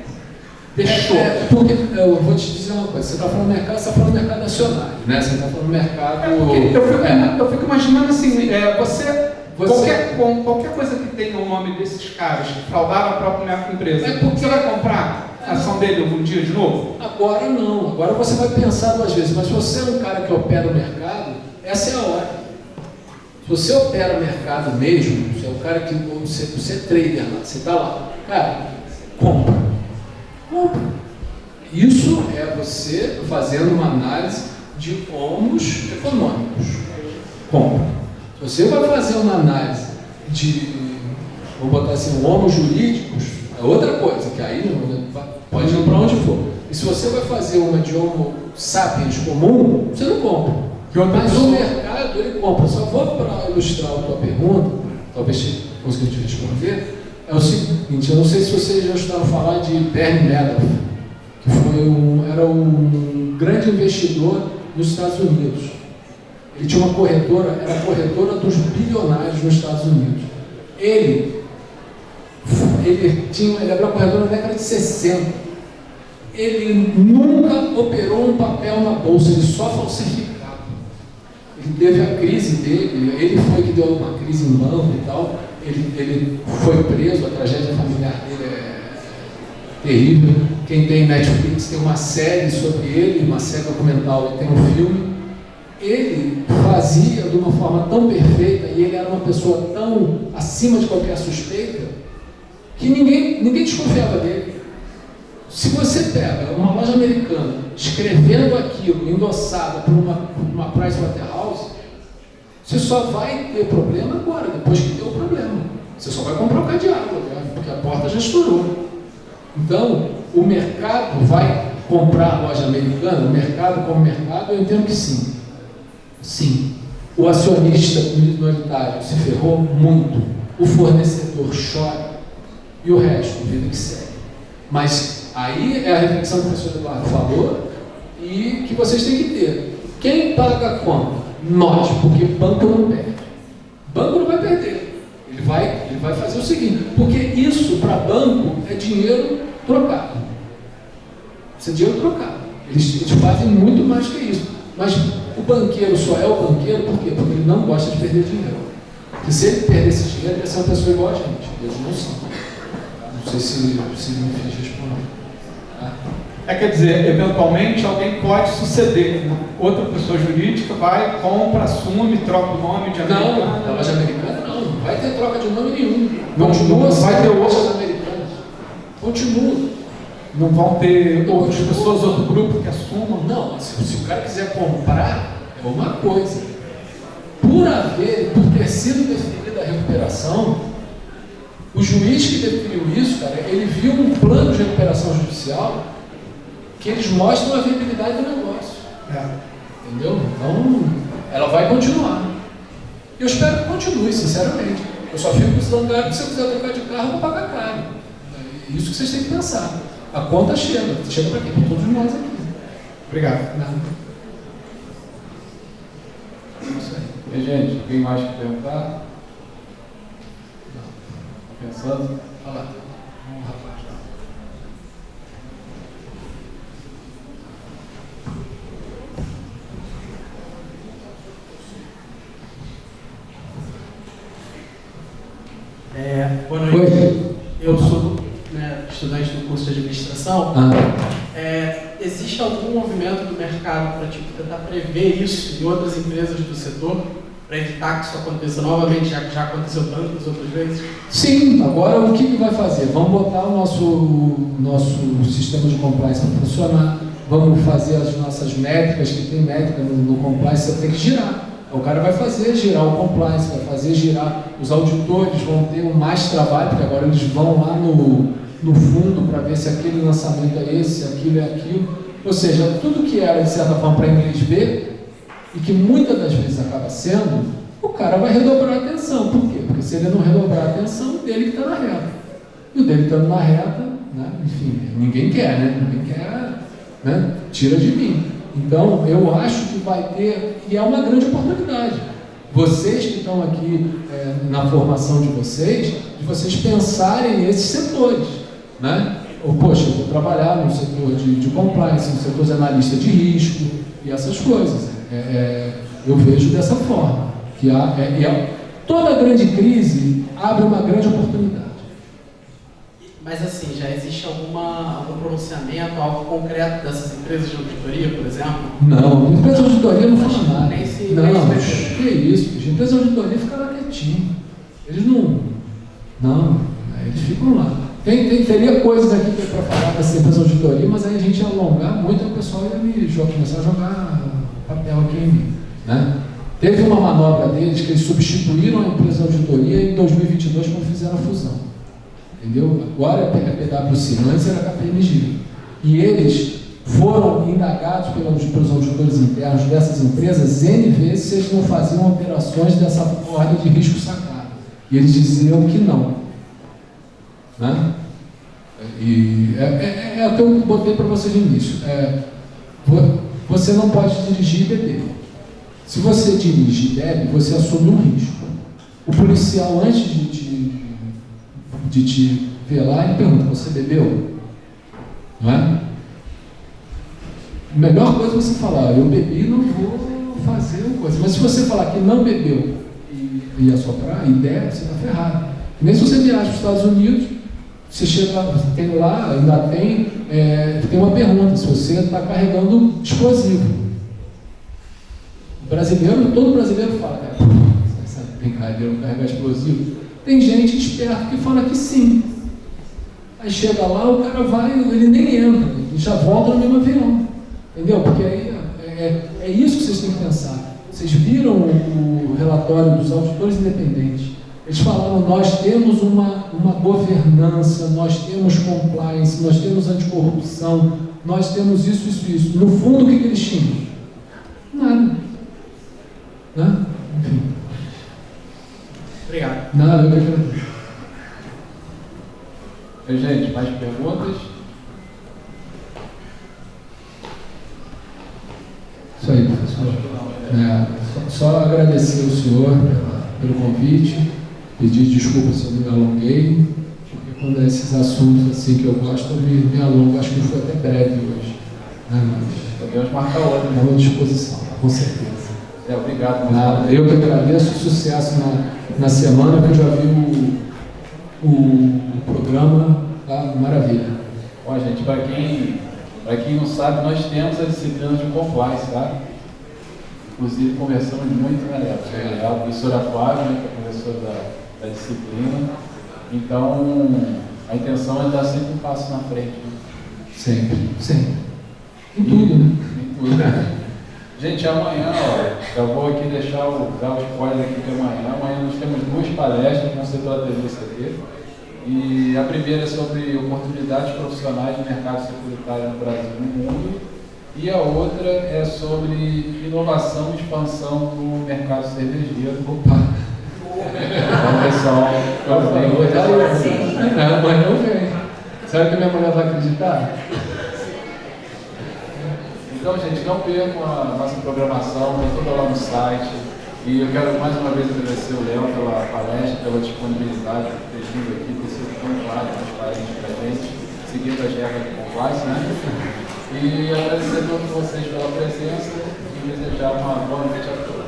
deixou? Porque eu vou te dizer uma coisa: você está falando mercado, você está falando mercado acionário, né? Você está falando mercado. Eu fico imaginando assim, qualquer coisa que tenha o nome desses caras que fraudaram a própria empresa, você vai comprar a ação dele algum dia de novo? Agora não, agora você vai pensar duas vezes, mas se você é um cara que opera o mercado, essa é a hora. Se você opera o mercado mesmo, você é o cara que você é trader lá, você está lá, cara, compra. Isso é você fazendo uma análise de ônus econômicos. Compra. Se você vai fazer uma análise de, vou botar assim, ônus jurídicos, é outra coisa, que aí pode ir para onde for. E se você vai fazer uma de homo sapiens comum, você não compra. Mas o mercado, ele compra. Só vou para ilustrar a tua pergunta, talvez você consiga te responder, é o seguinte: eu não sei se vocês já escutaram falar de Bernie Madoff, que era um grande investidor nos Estados Unidos. Ele tinha uma corretora, era a corretora dos bilionários nos Estados Unidos. Ele abriu a corretora na década de 60. Ele nunca operou um papel na bolsa, ele só falsificava. Ele teve a crise dele, ele foi que deu uma crise em banco e tal, ele foi preso, a tragédia familiar dele terrível. Quem tem Netflix tem uma série sobre ele, uma série documental, e tem um filme. Ele fazia de uma forma tão perfeita e ele era uma pessoa tão acima de qualquer suspeita que ninguém desconfiava dele. Se você pega uma loja americana escrevendo aquilo, endossada por uma Pricewaterhouse, você só vai ter problema agora, depois que deu o problema. Você só vai comprar o cadeado, porque a porta já estourou. Então, o mercado vai comprar a loja americana, o mercado como mercado, eu entendo que sim. Sim. O acionista minoritário se ferrou muito, o fornecedor chora e o resto, vida que segue. Mas aí é a reflexão que o professor Eduardo falou e que vocês têm que ter. Quem paga a conta? Nós, porque banco não perde. Banco não vai perder. Ele vai fazer o seguinte, porque isso para banco é dinheiro trocado. Isso é dinheiro trocado. Eles fazem muito mais que isso. Mas o banqueiro só é o banqueiro por quê? Porque ele não gosta de perder dinheiro. Porque se ele perder esse dinheiro, ele vai ser uma pessoa igual a gente. Eles não são. Não sei se me fiz responder. Quer dizer, eventualmente alguém pode suceder. Outra pessoa jurídica vai, compra, assume, troca o nome de americana. Não, na loja americana não vai ter troca de nome nenhum. Não vai ter lojas americanas. Continua. Não vão ter outras pessoas, outro grupo que assumam. Não, se o cara quiser comprar, é uma coisa. Por ter sido definida a recuperação, o juiz que definiu isso, cara, ele viu um plano de recuperação judicial que eles mostram a viabilidade do negócio. Entendeu? Então, ela vai continuar. Eu espero que continue, sinceramente. Eu só fico zangar que se eu quiser trocar de carro, eu vou pagar caro. É isso que vocês têm que pensar. A conta chega para quem? Para todos nós aqui. Obrigado. Nada. Isso aí. E, gente, quem mais quer perguntar? Não. Pensando? Olha lá. Rapaz. Boa noite. Oi. Eu sou estudante do curso de administração. Existe algum movimento do mercado para tentar prever isso em outras empresas do setor, para evitar que isso aconteça novamente, já que já aconteceu tantas outras vezes? Sim, agora o que vai fazer? Vamos botar o nosso sistema de compliance para funcionar, vamos fazer as nossas métricas, que tem métrica no compliance, você tem que girar. O cara vai fazer girar o compliance, vai fazer girar, os auditores vão ter mais trabalho, porque agora eles vão lá no fundo para ver se aquele lançamento é esse, se aquilo é aquilo. Ou seja, tudo que era, de certa forma, para inglês ver, e que muitas das vezes acaba sendo, o cara vai redobrar a atenção. Por quê? Porque se ele não redobrar a atenção, o dele que está na reta. E o dele estando na reta, né? Enfim, ninguém quer, né? Ninguém quer, né? Tira de mim. Então, eu acho que vai ter, e é uma grande oportunidade. Vocês que estão aqui na formação de vocês pensarem nesses setores, né? Ou, poxa, eu vou trabalhar no setor de compliance, no setor de analista de risco e essas coisas. Eu vejo dessa forma, que toda grande crise abre uma grande oportunidade. Mas assim, já existe algum pronunciamento, algo concreto dessas empresas de auditoria, por exemplo? Não, empresa de auditoria não fala nada. Nem se Que isso, bicho. Empresa de auditoria fica lá quietinho. Eles não, eles ficam lá. Teria coisas aqui para falar dessa empresa de auditoria, mas aí a gente ia alongar muito e o pessoal ia começar a jogar papel aqui em mim, né? Teve uma manobra deles que eles substituíram a empresa de auditoria em 2022 quando fizeram a fusão. Entendeu? Agora é PwC, antes era KPMG. E eles foram indagados pelos auditores internos dessas empresas N vezes se eles não faziam operações dessa ordem de risco sacado. E eles diziam que não. Né? E é o que eu botei para vocês no início. Você não pode dirigir e beber. Se você dirige e bebe, você assume um risco. O policial, antes de te ver lá, ele pergunta: você bebeu? Não é? A melhor coisa é você falar: eu bebi, não vou fazer uma coisa. Mas se você falar que não bebeu e assoprar e der, você está ferrado. Nem se você viaja para os Estados Unidos, Você chega, tem lá, ainda tem uma pergunta, se você está carregando explosivo. Todo brasileiro fala, cara, essa brincadeira, carregar explosivo. Tem gente esperta que fala que sim. Aí chega lá, o cara vai, ele nem entra, ele já volta no mesmo avião. Entendeu? Porque aí é isso que vocês têm que pensar. Vocês viram o relatório dos auditores independentes. Eles falaram, nós temos uma governança, nós temos compliance, nós temos anticorrupção, nós temos isso. No fundo, o que eles tinham? Nada. Né? Enfim. Obrigado. Nada, eu que agradeço. Gente, mais perguntas? Isso aí, professor. Só agradecer ao senhor pelo convite, pedir desculpa se eu me alonguei, porque quando é esses assuntos assim que eu gosto, eu me alongo. Acho que foi até breve hoje. Né? Mas Podemos marcar outra. à disposição, com certeza. Obrigado. Nada, eu que agradeço, sucesso na semana, que eu já vi o programa, tá? Maravilha. Bom, gente, para quem não sabe, nós temos a disciplina de compliance, tá? Inclusive, conversamos muito, né, a professora Flávia, né, que é a professora da disciplina. Então, a intenção é dar sempre um passo na frente. Né? Sempre. Em tudo, né? Em tudo. Gente, amanhã, eu vou aqui dar o spoiler aqui de amanhã. Amanhã nós temos 2 palestras no setor da TVCT. E a primeira é sobre oportunidades profissionais de mercado securitário no Brasil e no mundo. E a outra é sobre inovação e expansão do mercado cervejeiro. Opa! Então, pessoal, amanhã eu venho. Será que minha mulher vai acreditar? Então, gente, não percam a nossa programação, tem tudo lá no site. E eu quero mais uma vez agradecer o Léo pela palestra, pela disponibilidade, por ter vindo aqui, ter sido tão claro e transparente para a gente, seguindo as regras de compliance, né? E agradecer a todos vocês pela presença e desejar uma boa noite a todos.